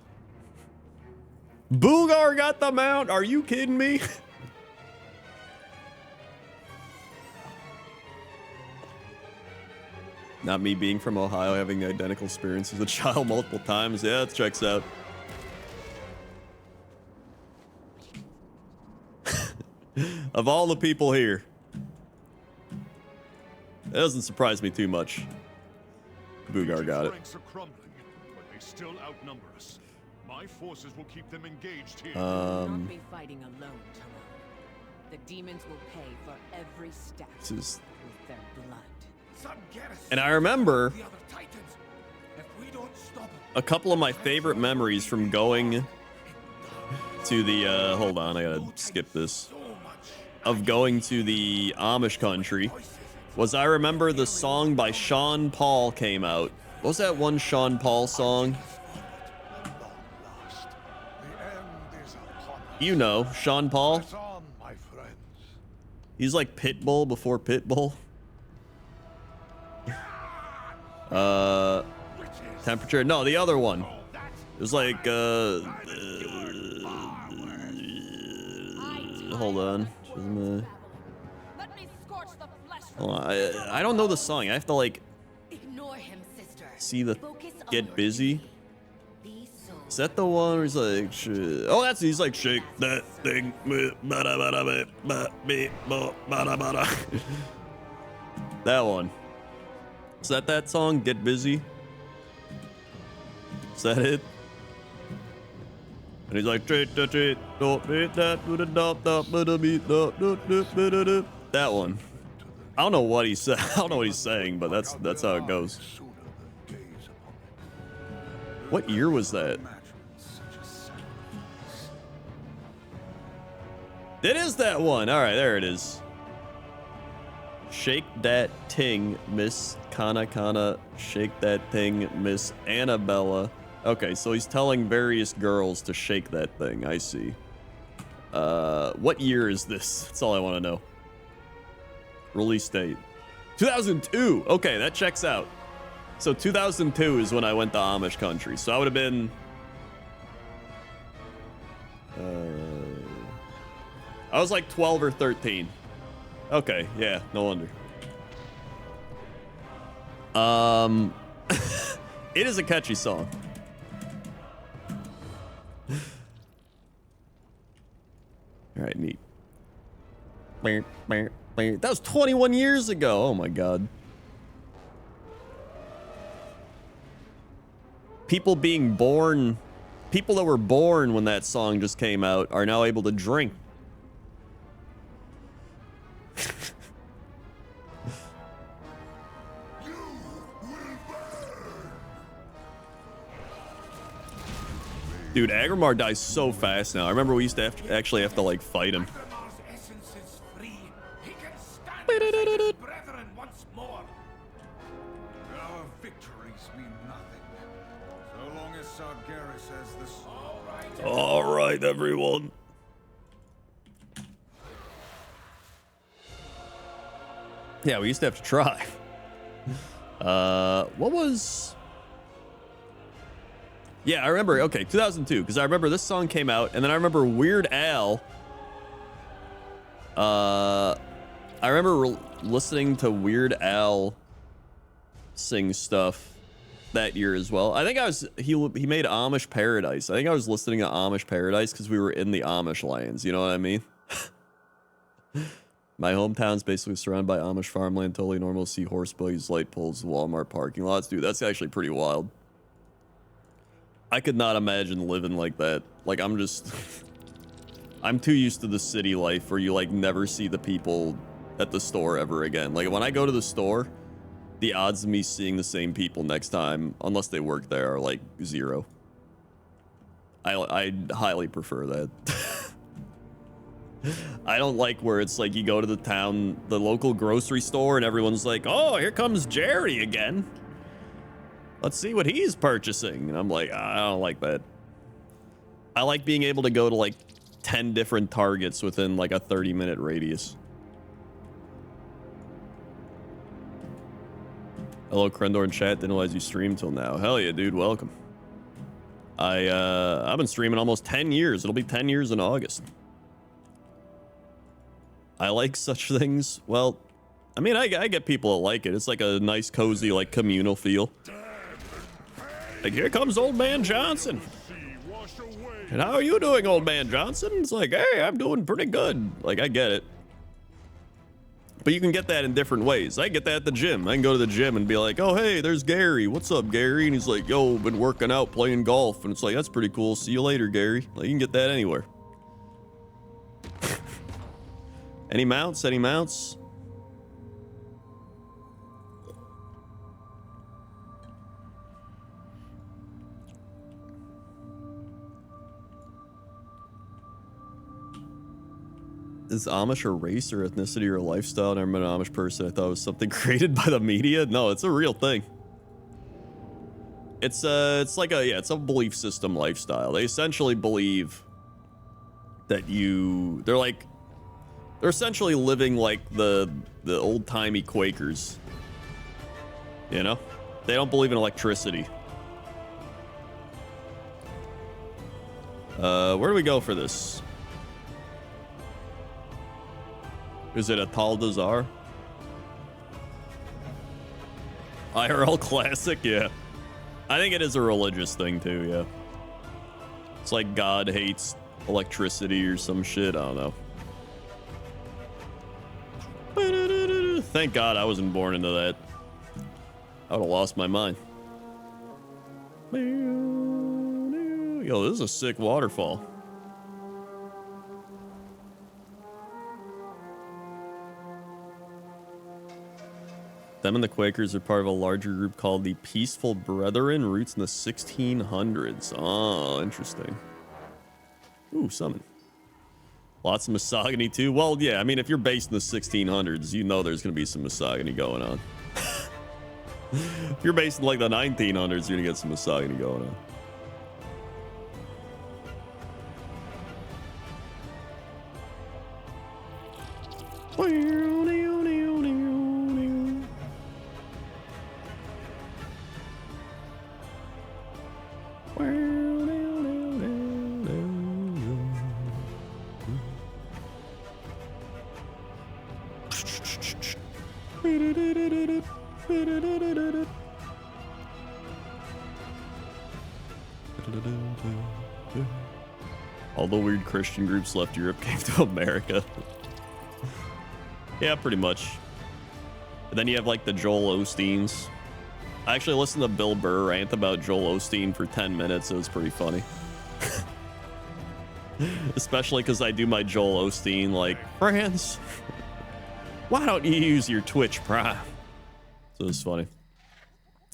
Boogar got the mount? Are you kidding me? Not me being from Ohio, having the identical experience as a child multiple times. Yeah, that checks out. Of all the people here, it doesn't surprise me too much. Boogar got it. Still outnumber us. My forces will keep them engaged here. Not be fighting alone, Talon. The demons will pay for every step This is... with their blood. And I remember a couple of my favorite memories from going to the hold on, I gotta skip this. Of going to the Amish country was I remember the song by Sean Paul came out. What was that one Sean Paul song? You know, Sean Paul. He's like Pitbull before Pitbull. Temperature. No, the other one. It was like, hold on. Hold on. I don't know the song. I have to like see the Get Busy. Is that the one where he's like, oh, that's, he's like, shake that thing. That one. Is that song, Get Busy? Is that it? And he's like, that one. I don't know what he said. I don't know what he's saying, but that's how it goes. What year was that? It is that one. All right, there it is. Shake that ting, Miss Kana. Shake that thing, Miss Annabella. Okay, so he's telling various girls to shake that thing. I see. What year is this? That's all I want to know. Release date. 2002. Okay, that checks out. So 2002 is when I went to Amish country. So I would have been... I was like 12 or 13. Okay, yeah, no wonder. It is a catchy song. All right, neat. That was 21 years ago. Oh my God. People being born, people that were born when that song just came out are now able to drink. Dude, Agrimar dies so fast now. I remember we used to actually have to like fight him. Brethren, once more. Our victories mean nothing, so long as Sargeras as the... All right, everyone. Yeah, we used to have to try. What was... Yeah, I remember. Okay, 2002, because I remember this song came out, and then I remember Weird Al. I remember listening to Weird Al sing stuff that year as well. I think he made Amish Paradise. I think I was listening to Amish Paradise because we were in the Amish lands. You know what I mean? My hometown's basically surrounded by Amish farmland. Totally normal to see horse buggies, light poles, Walmart parking lots. Dude, that's actually pretty wild. I could not imagine living like that. Like, I'm just... I'm too used to the city life where you, like, never see the people at the store ever again. Like, when I go to the store, the odds of me seeing the same people next time, unless they work there, are, like, 0. I highly prefer that. I don't like where it's like you go to the local grocery store, and everyone's like, oh, here comes Jerry again. Let's see what he's purchasing. And I'm like, I don't like that. I like being able to go to like 10 different Targets within like a 30-minute radius. Hello, Crendor in chat. Didn't realize you streamed till now. Hell yeah, dude. Welcome. I've been streaming almost 10 years. It'll be 10 years in August. I like such things. Well, I mean, I get people that like it. It's like a nice, cozy, like communal feel. Like, here comes Old Man Johnson. And how are you doing, Old Man Johnson? It's like, hey, I'm doing pretty good. Like, I get it. But you can get that in different ways. I get that at the gym. I can go to the gym and be like, oh, hey, there's Gary. What's up, Gary? And he's like, yo, been working out, playing golf. And it's like, that's pretty cool. See you later, Gary. Like, you can get that anywhere. Any mounts? Any mounts? Is Amish a race or ethnicity or a lifestyle? I never met an Amish person. I thought it was something created by the media. No, it's a real thing. It's like it's a belief system lifestyle. They essentially believe that they're essentially living like the old-timey Quakers. You know? They don't believe in electricity. Where do we go for this? Is it a Tal Dazar? IRL classic, yeah. I think it is a religious thing too, yeah. It's like God hates electricity or some shit, I don't know. Thank God I wasn't born into that. I would have lost my mind. Yo, this is a sick waterfall. Them and the Quakers are part of a larger group called the Peaceful Brethren, roots in the 1600s. Oh, interesting. Ooh, summon. Lots of misogyny too. Well, yeah, I mean, if you're based in the 1600s, you know there's going to be some misogyny going on. If you're based in like the 1900s, you're going to get some misogyny going on. All the weird Christian groups left Europe, came to America. Yeah, pretty much. And then you have like the Joel Osteens. I actually listened to Bill Burr rant about Joel Osteen for 10 minutes. It was pretty funny. Especially because I do my Joel Osteen like, friends, why don't you use your Twitch Prime? So it was funny.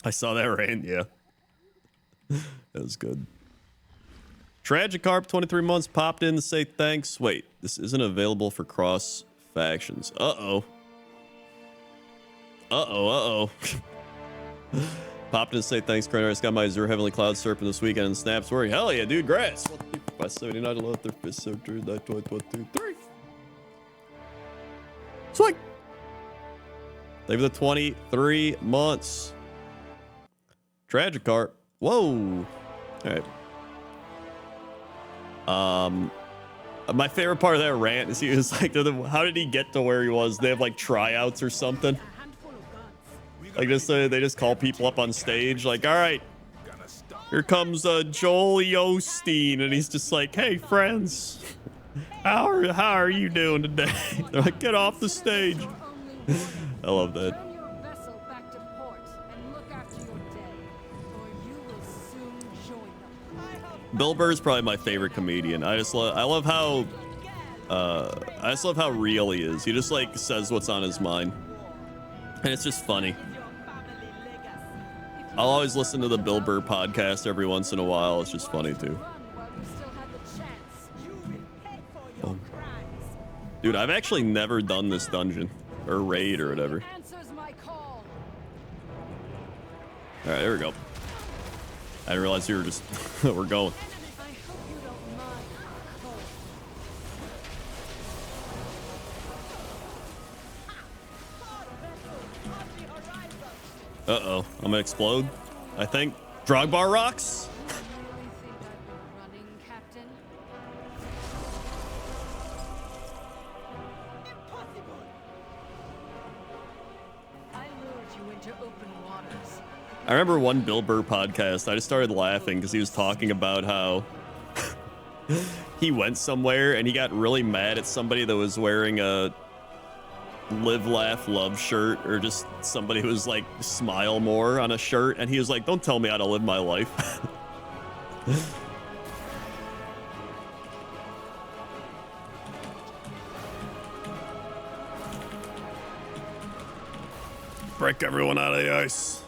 I saw that rant, yeah. That was good. Tragicarp, 23 months, popped in to say thanks. Wait, this isn't available for cross factions. Uh-oh. Uh-oh, uh-oh. Popped in to say thanks, Crendor. I just got my Azure Heavenly Cloud surfing this weekend and snaps worry. Hell yeah, dude. Grass. 579 to load their fist so true. 9, 20, 1, 2, 3. Swing. Thank you for the 23 months. Tragic cart. Whoa. All right. My favorite part of that rant is he was like, how did he get to where he was? They have like tryouts or something. Like this, they just call people up on stage. Like, all right, here comes Joel Osteen, and he's just like, hey friends, how are you doing today? They're like, get off the stage. I love that. Turn your vessel back to port and look after your dead, or you will soon join them. Bill Burr's probably my favorite comedian. I love how real he is. He just like says what's on his mind, and it's just funny. I'll always listen to the Bill Burr podcast every once in a while. It's just funny too. Oh. Dude, I've actually never done this dungeon or raid or whatever. All right, there we go. I didn't realize you were just we're going. Uh-oh, I'm gonna explode, I think. Drogbar rocks? I remember one Bill Burr podcast, I just started laughing because he was talking about how he went somewhere and he got really mad at somebody that was wearing a live, laugh, love shirt, or just somebody who was like smile more on a shirt, and he was like, don't tell me how to live my life. Break everyone out of the ice.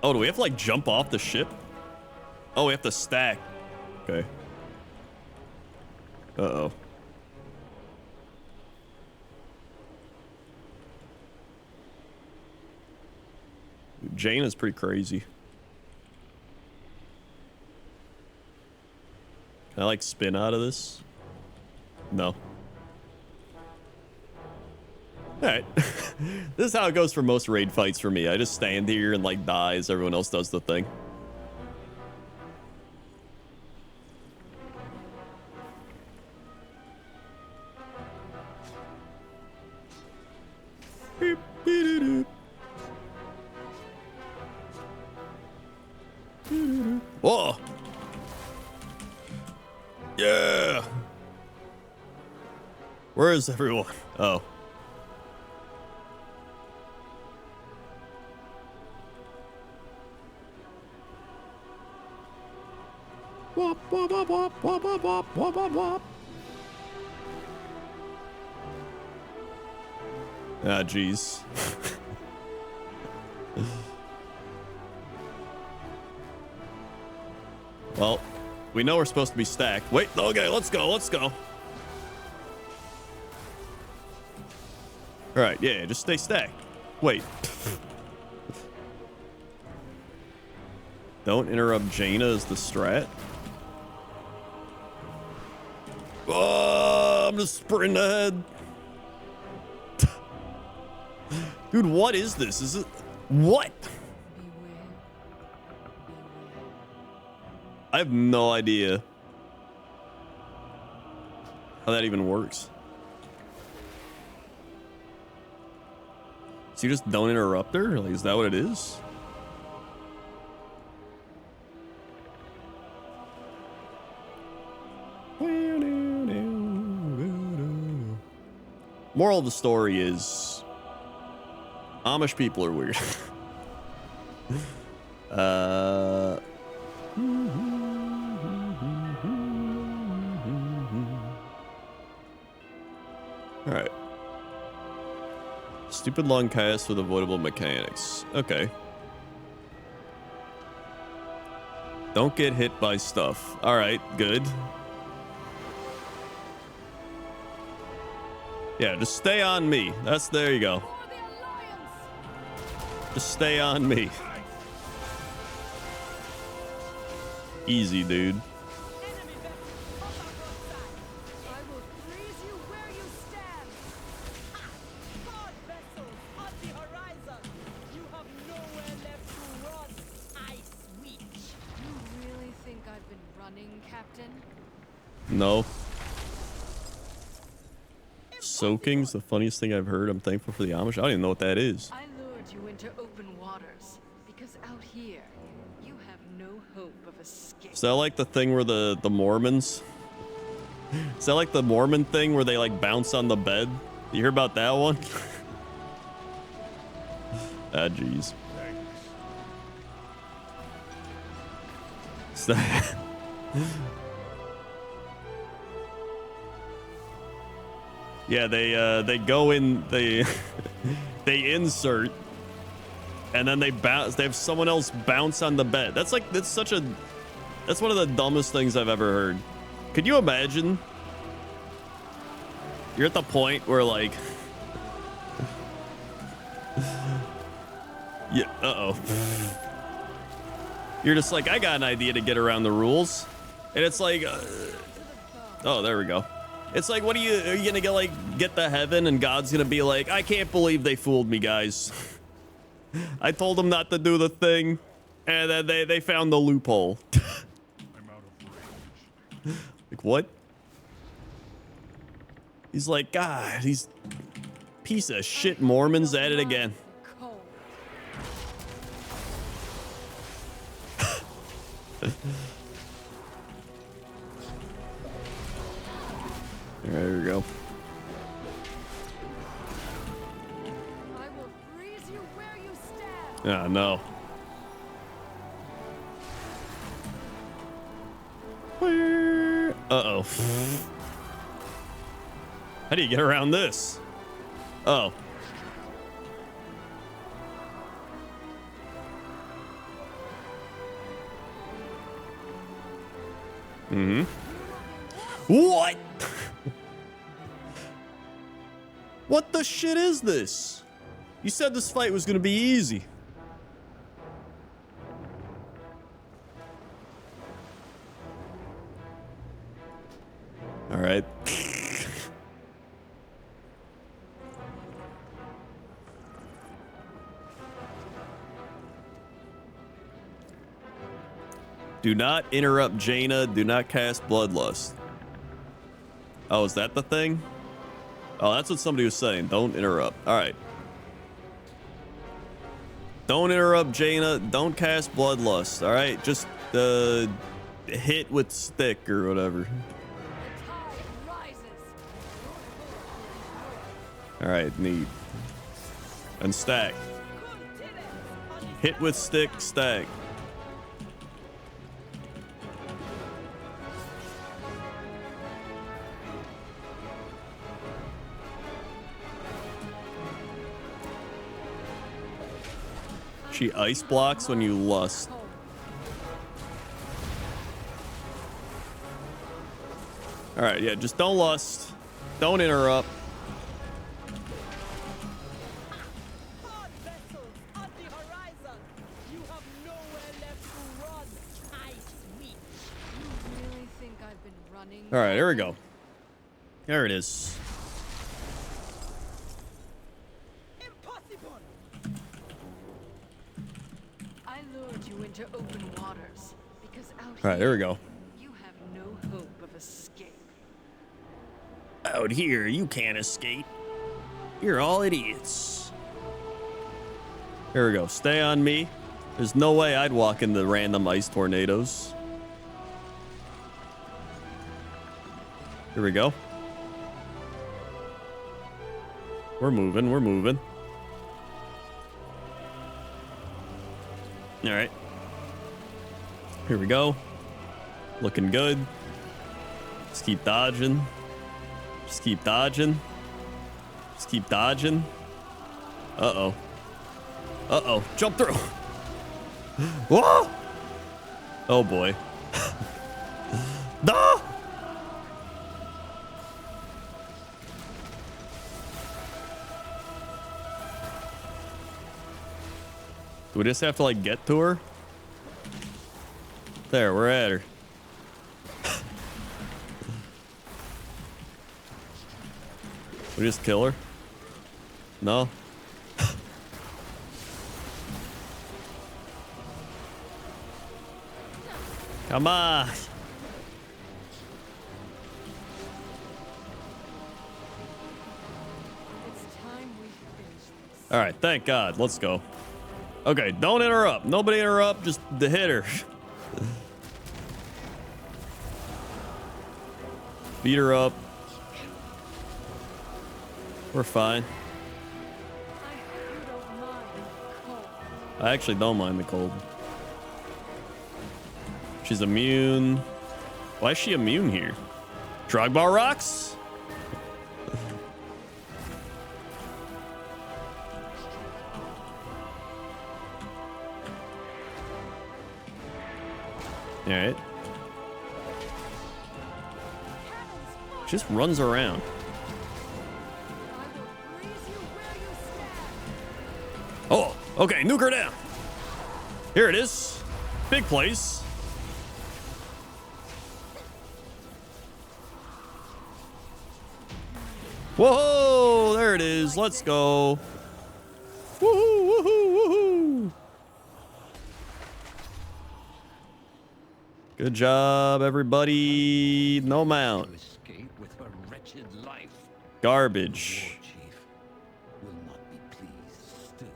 Oh, do we have to like jump off the ship? Oh, we have to stack. Okay. Uh-oh. Jane is pretty crazy. Can I like spin out of this? No. Alright. This is how it goes for most raid fights for me. I just stand here and like die as everyone else does the thing. Whoa! Yeah! Where is everyone? Oh. Wop, wop, wop, wop, wop, wop, wop, wop, wop, wop. Ah, jeez. Well, we know we're supposed to be stacked. Wait, okay, let's go, let's go. All right, yeah, just stay stacked. Wait. Don't interrupt Jaina as the strat. Oh, I'm just sprinting ahead. Dude, what is this? Is it... What? I have no idea how that even works. So you just don't interrupt her? Like, is that what it is? Moral of the story is Amish people are weird. Alright. Stupid long cast with avoidable mechanics. Okay. Don't get hit by stuff. Alright, good. Yeah, just stay on me. There you go. For the Alliance! Just stay on me. Easy, dude. Enemy vessels, up our broadside! I will freeze you where you stand! God vessels on the horizon! You have nowhere left to run! Ice Witch! You really think I've been running, Captain? No. Soaking's the funniest thing I've heard. I'm thankful for the Amish. I don't even know what that is. I lured you into open waters because out here you have no hope of escape. Is that like the thing where the Mormons? Is that like the Mormon thing where they like bounce on the bed? You hear about that one? Ah, jeez. Is that- Yeah, they go in, they insert, and then they bounce. They have someone else bounce on the bed. That's one of the dumbest things I've ever heard. Could you imagine? You're at the point where like, yeah, you're just like, I got an idea to get around the rules, and it's like, oh, there we go. It's like, are you gonna get to heaven and God's gonna be like, I can't believe they fooled me, guys. I told them not to do the thing, and then they found the loophole. I'm out of range. Like, what? He's like, God, these piece of shit Mormons at it again. Cold. There we go. I will freeze you where you stand! Ah, no. Uh-oh. How do you get around this? Oh. Mm-hmm. What? What the shit is this? You said this fight was gonna be easy. All right. Do not interrupt Jaina. Do not cast Bloodlust. Oh, is that the thing? Oh, that's what somebody was saying. Don't interrupt. All right. Don't interrupt Jaina. Don't cast Bloodlust. All right. Just hit with stick or whatever. The tide rises! All right. Neat. And stack. Hit with stick. Stack. She ice blocks when you lust. All right, yeah, just don't lust. Don't interrupt. God vessels on the horizon! You have nowhere left to run! Ice Witch! You really think I've been running? All right, here we go. There it is. Impossible! I lured you into open waters because out All right, here there we go. you have no hope of escape. Out here, you can't escape. You're all idiots. Here we go. Stay on me. There's no way I'd walk into random ice tornadoes. Here we go. We're moving. We're moving. All right. Here we go. Looking good. Just keep dodging. Just keep dodging. Just keep dodging. Uh-oh. Uh-oh. Jump through. Whoa! Oh, boy. No! Do we just have to like get to her? There, we're at her. We just kill her? No? Come on. It's time we finish this. All right, thank God. Let's go. Okay, don't interrupt. Nobody interrupt. Just the hitter. Beat her up. We're fine. I hope you don't mind the cold. I actually don't mind the cold. She's immune. Why is she immune here? Drogbar rocks? All right. She just runs around. I will freeze you where you stand. Oh, okay, nuke her down. Here it is. Big place. Whoa, there it is. Let's go. Woohoo, woohoo, woohoo. Good job, everybody. No mount. Escape with her wretched life. Garbage. Chief will not be pleased still.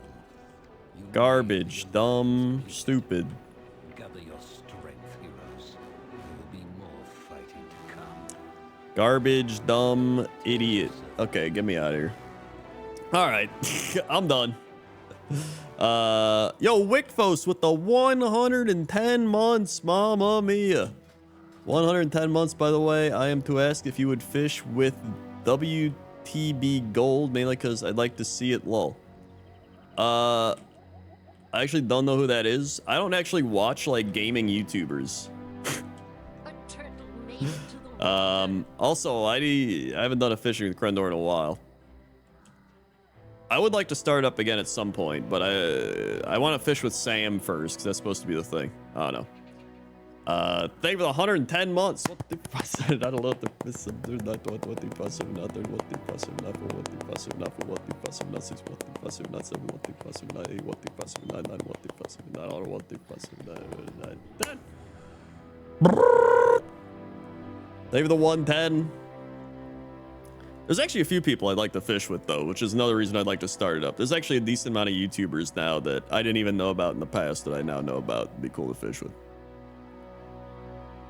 You Garbage. Dumb. Stupid. gather your strength, heroes. There will be more fighting to come. Garbage. Dumb. Idiot. Okay, get me out of here. All right. I'm done. Yo, Wickfos with the 110 months. Mamma mia. 110 months, by the way. I am to ask if you would fish with WTB Gold, mainly because I'd like to see it. Lol. I actually don't know who that is. I don't actually watch like gaming YouTubers. A turtle made to the Also, I haven't done a fishing with Crendor in a while. I would like to start up again at some point, but I want to fish with Sam first, because that's supposed to be the thing. I don't know. Thank you for the 110 months. What the fuss? I don't know what the fuss. What the fuss of nothing. What the fuss of nothing. What the fuss of nothing. What the fuss of nothing. What the fuss of nothing. What the fuss of nothing. What the fuss of nothing. What the fuss of nothing. What the fuss of nothing. Thank you for the 110. There's actually a few people I'd like to fish with, though, which is another reason I'd like to start it up. There's actually a decent amount of YouTubers now that I didn't even know about in the past that I now know about. It'd be cool to fish with.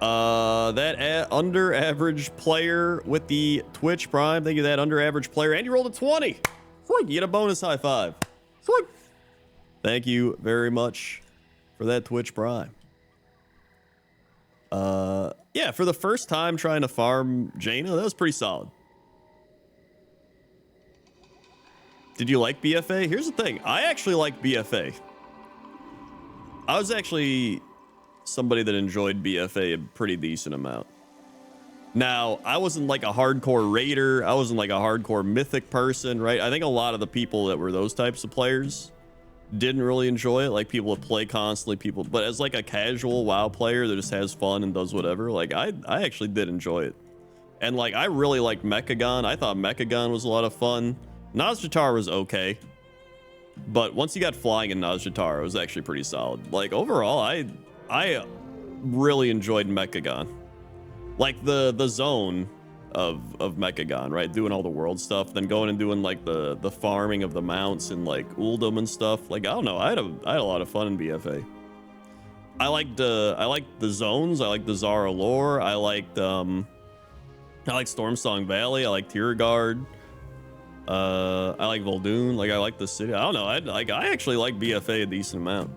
That under average player with the Twitch Prime. Thank you, that under average player. And you rolled a 20. You get a bonus high five. Thank you very much for that Twitch Prime. Yeah, for the first time trying to farm Jaina, that was pretty solid. Did you like BFA? Here's the thing. I actually like BFA. I was actually somebody that enjoyed BFA a pretty decent amount. Now, I wasn't like a hardcore raider. I wasn't like a hardcore mythic person, right? I think a lot of the people that were those types of players didn't really enjoy it. Like people that play constantly, but as like a casual WoW player that just has fun and does whatever, like I actually did enjoy it. And like I really liked Mechagon. I thought Mechagon was a lot of fun. Nazjatar was okay, but once you got flying in Nazjatar, it was actually pretty solid. Like overall, I really enjoyed Mechagon. Like the zone of Mechagon, right? Doing all the world stuff, then going and doing like the farming of the mounts and like Uldum and stuff. Like I don't know, I had a lot of fun in BFA. I liked the zones. I liked the Zara lore. I liked Stormsong Valley. I liked Tiergard. I like Voldoon. Like I like the city. I don't know. I actually like BFA a decent amount.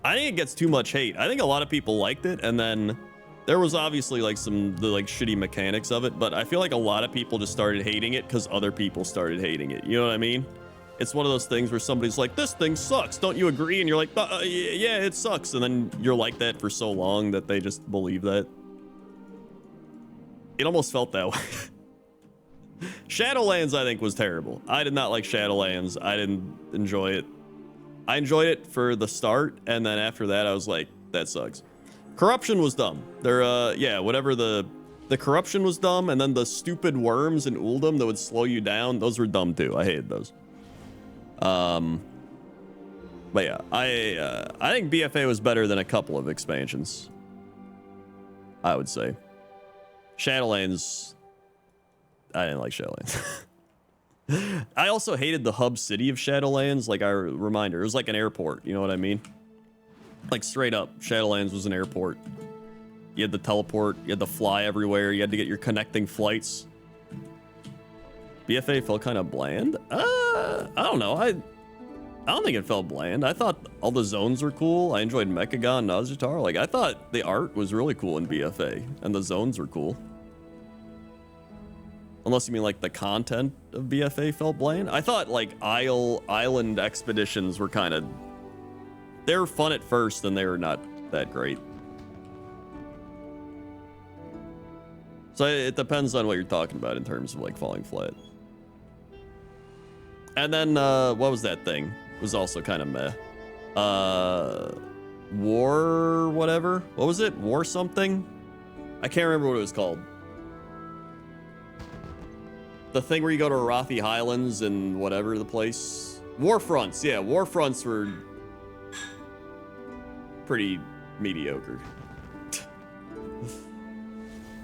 I think it gets too much hate. I think a lot of people liked it, and then there was obviously like the shitty mechanics of it, but I feel like a lot of people just started hating it because other people started hating it. You know what I mean? It's one of those things where somebody's like, this thing sucks, don't you agree? And you're like, yeah, it sucks. And then you're like that for so long that they just believe that. It almost felt that way. Shadowlands, I think, was terrible. I did not like Shadowlands. I didn't enjoy it. I enjoyed it for the start, and then after that, I was like, that sucks. Corruption was dumb. Yeah, whatever the corruption was dumb, and then the stupid worms in Uldum that would slow you down, those were dumb too. I hated those. But yeah, I think BFA was better than a couple of expansions, I would say. Shadowlands, I didn't like Shadowlands. I also hated the hub city of Shadowlands. Like, a reminder, it was like an airport. You know what I mean? Like, straight up, Shadowlands was an airport. You had the teleport. You had to fly everywhere. You had to get your connecting flights. BFA felt kind of bland. I don't know. I don't think it felt bland. I thought all the zones were cool. I enjoyed Mechagon and Nazjatar. Like, I thought the art was really cool in BFA, and the zones were cool. Unless you mean like the content of BFA felt bland. I thought like island expeditions were kind of, they were fun at first, and they were not that great. So it depends on what you're talking about in terms of like falling flat. And then what was that thing? It was also kind of meh. War whatever. What was it? War something? I can't remember what it was called. The thing where you go to Arathi Highlands and whatever the place. Warfronts, yeah, Warfronts were pretty mediocre.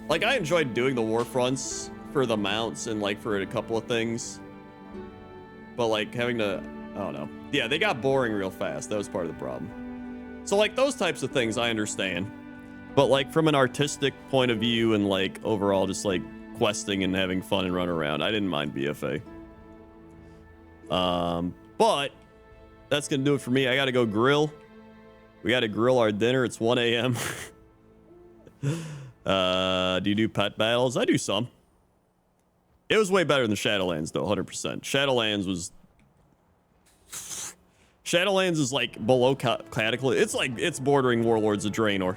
Like, I enjoyed doing the Warfronts for the mounts and like for a couple of things. But like having to, I don't know. Yeah, they got boring real fast. That was part of the problem. So like those types of things I understand. But like from an artistic point of view and like overall just like questing and having fun and run around, I didn't mind BFA. But that's gonna do it for me. I gotta go grill. We gotta grill our dinner. It's 1 a.m. Do you do pet battles? I do some. It was way better than Shadowlands though, 100%. Shadowlands is like below Cataclysm. It's like, it's bordering Warlords of Draenor.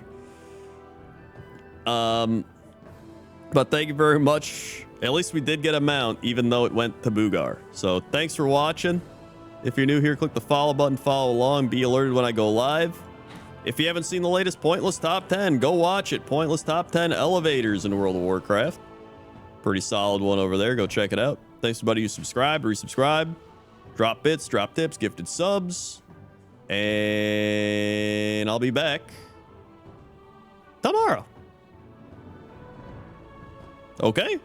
But thank you very much. At least we did get a mount, even though it went to Boogar. So thanks for watching. If you're new here, click the follow button, follow along, be alerted when I go live. If you haven't seen the latest Pointless Top 10, go watch it. Pointless Top 10 Elevators in World of Warcraft. Pretty solid one over there. Go check it out. Thanks to everybody who subscribed, resubscribed, drop bits, drop tips, gifted subs. And I'll be back tomorrow. Okay?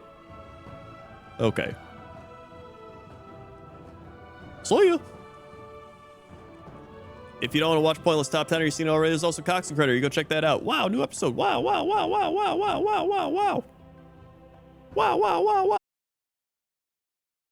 Okay. See ya. If you don't want to watch Pointless Top 10 or you've seen it already, there's also Cox and Crendor. You go check that out. Wow, new episode. Wow, wow, wow, wow, wow, wow, wow, wow, wow. Wow, wow, wow, wow.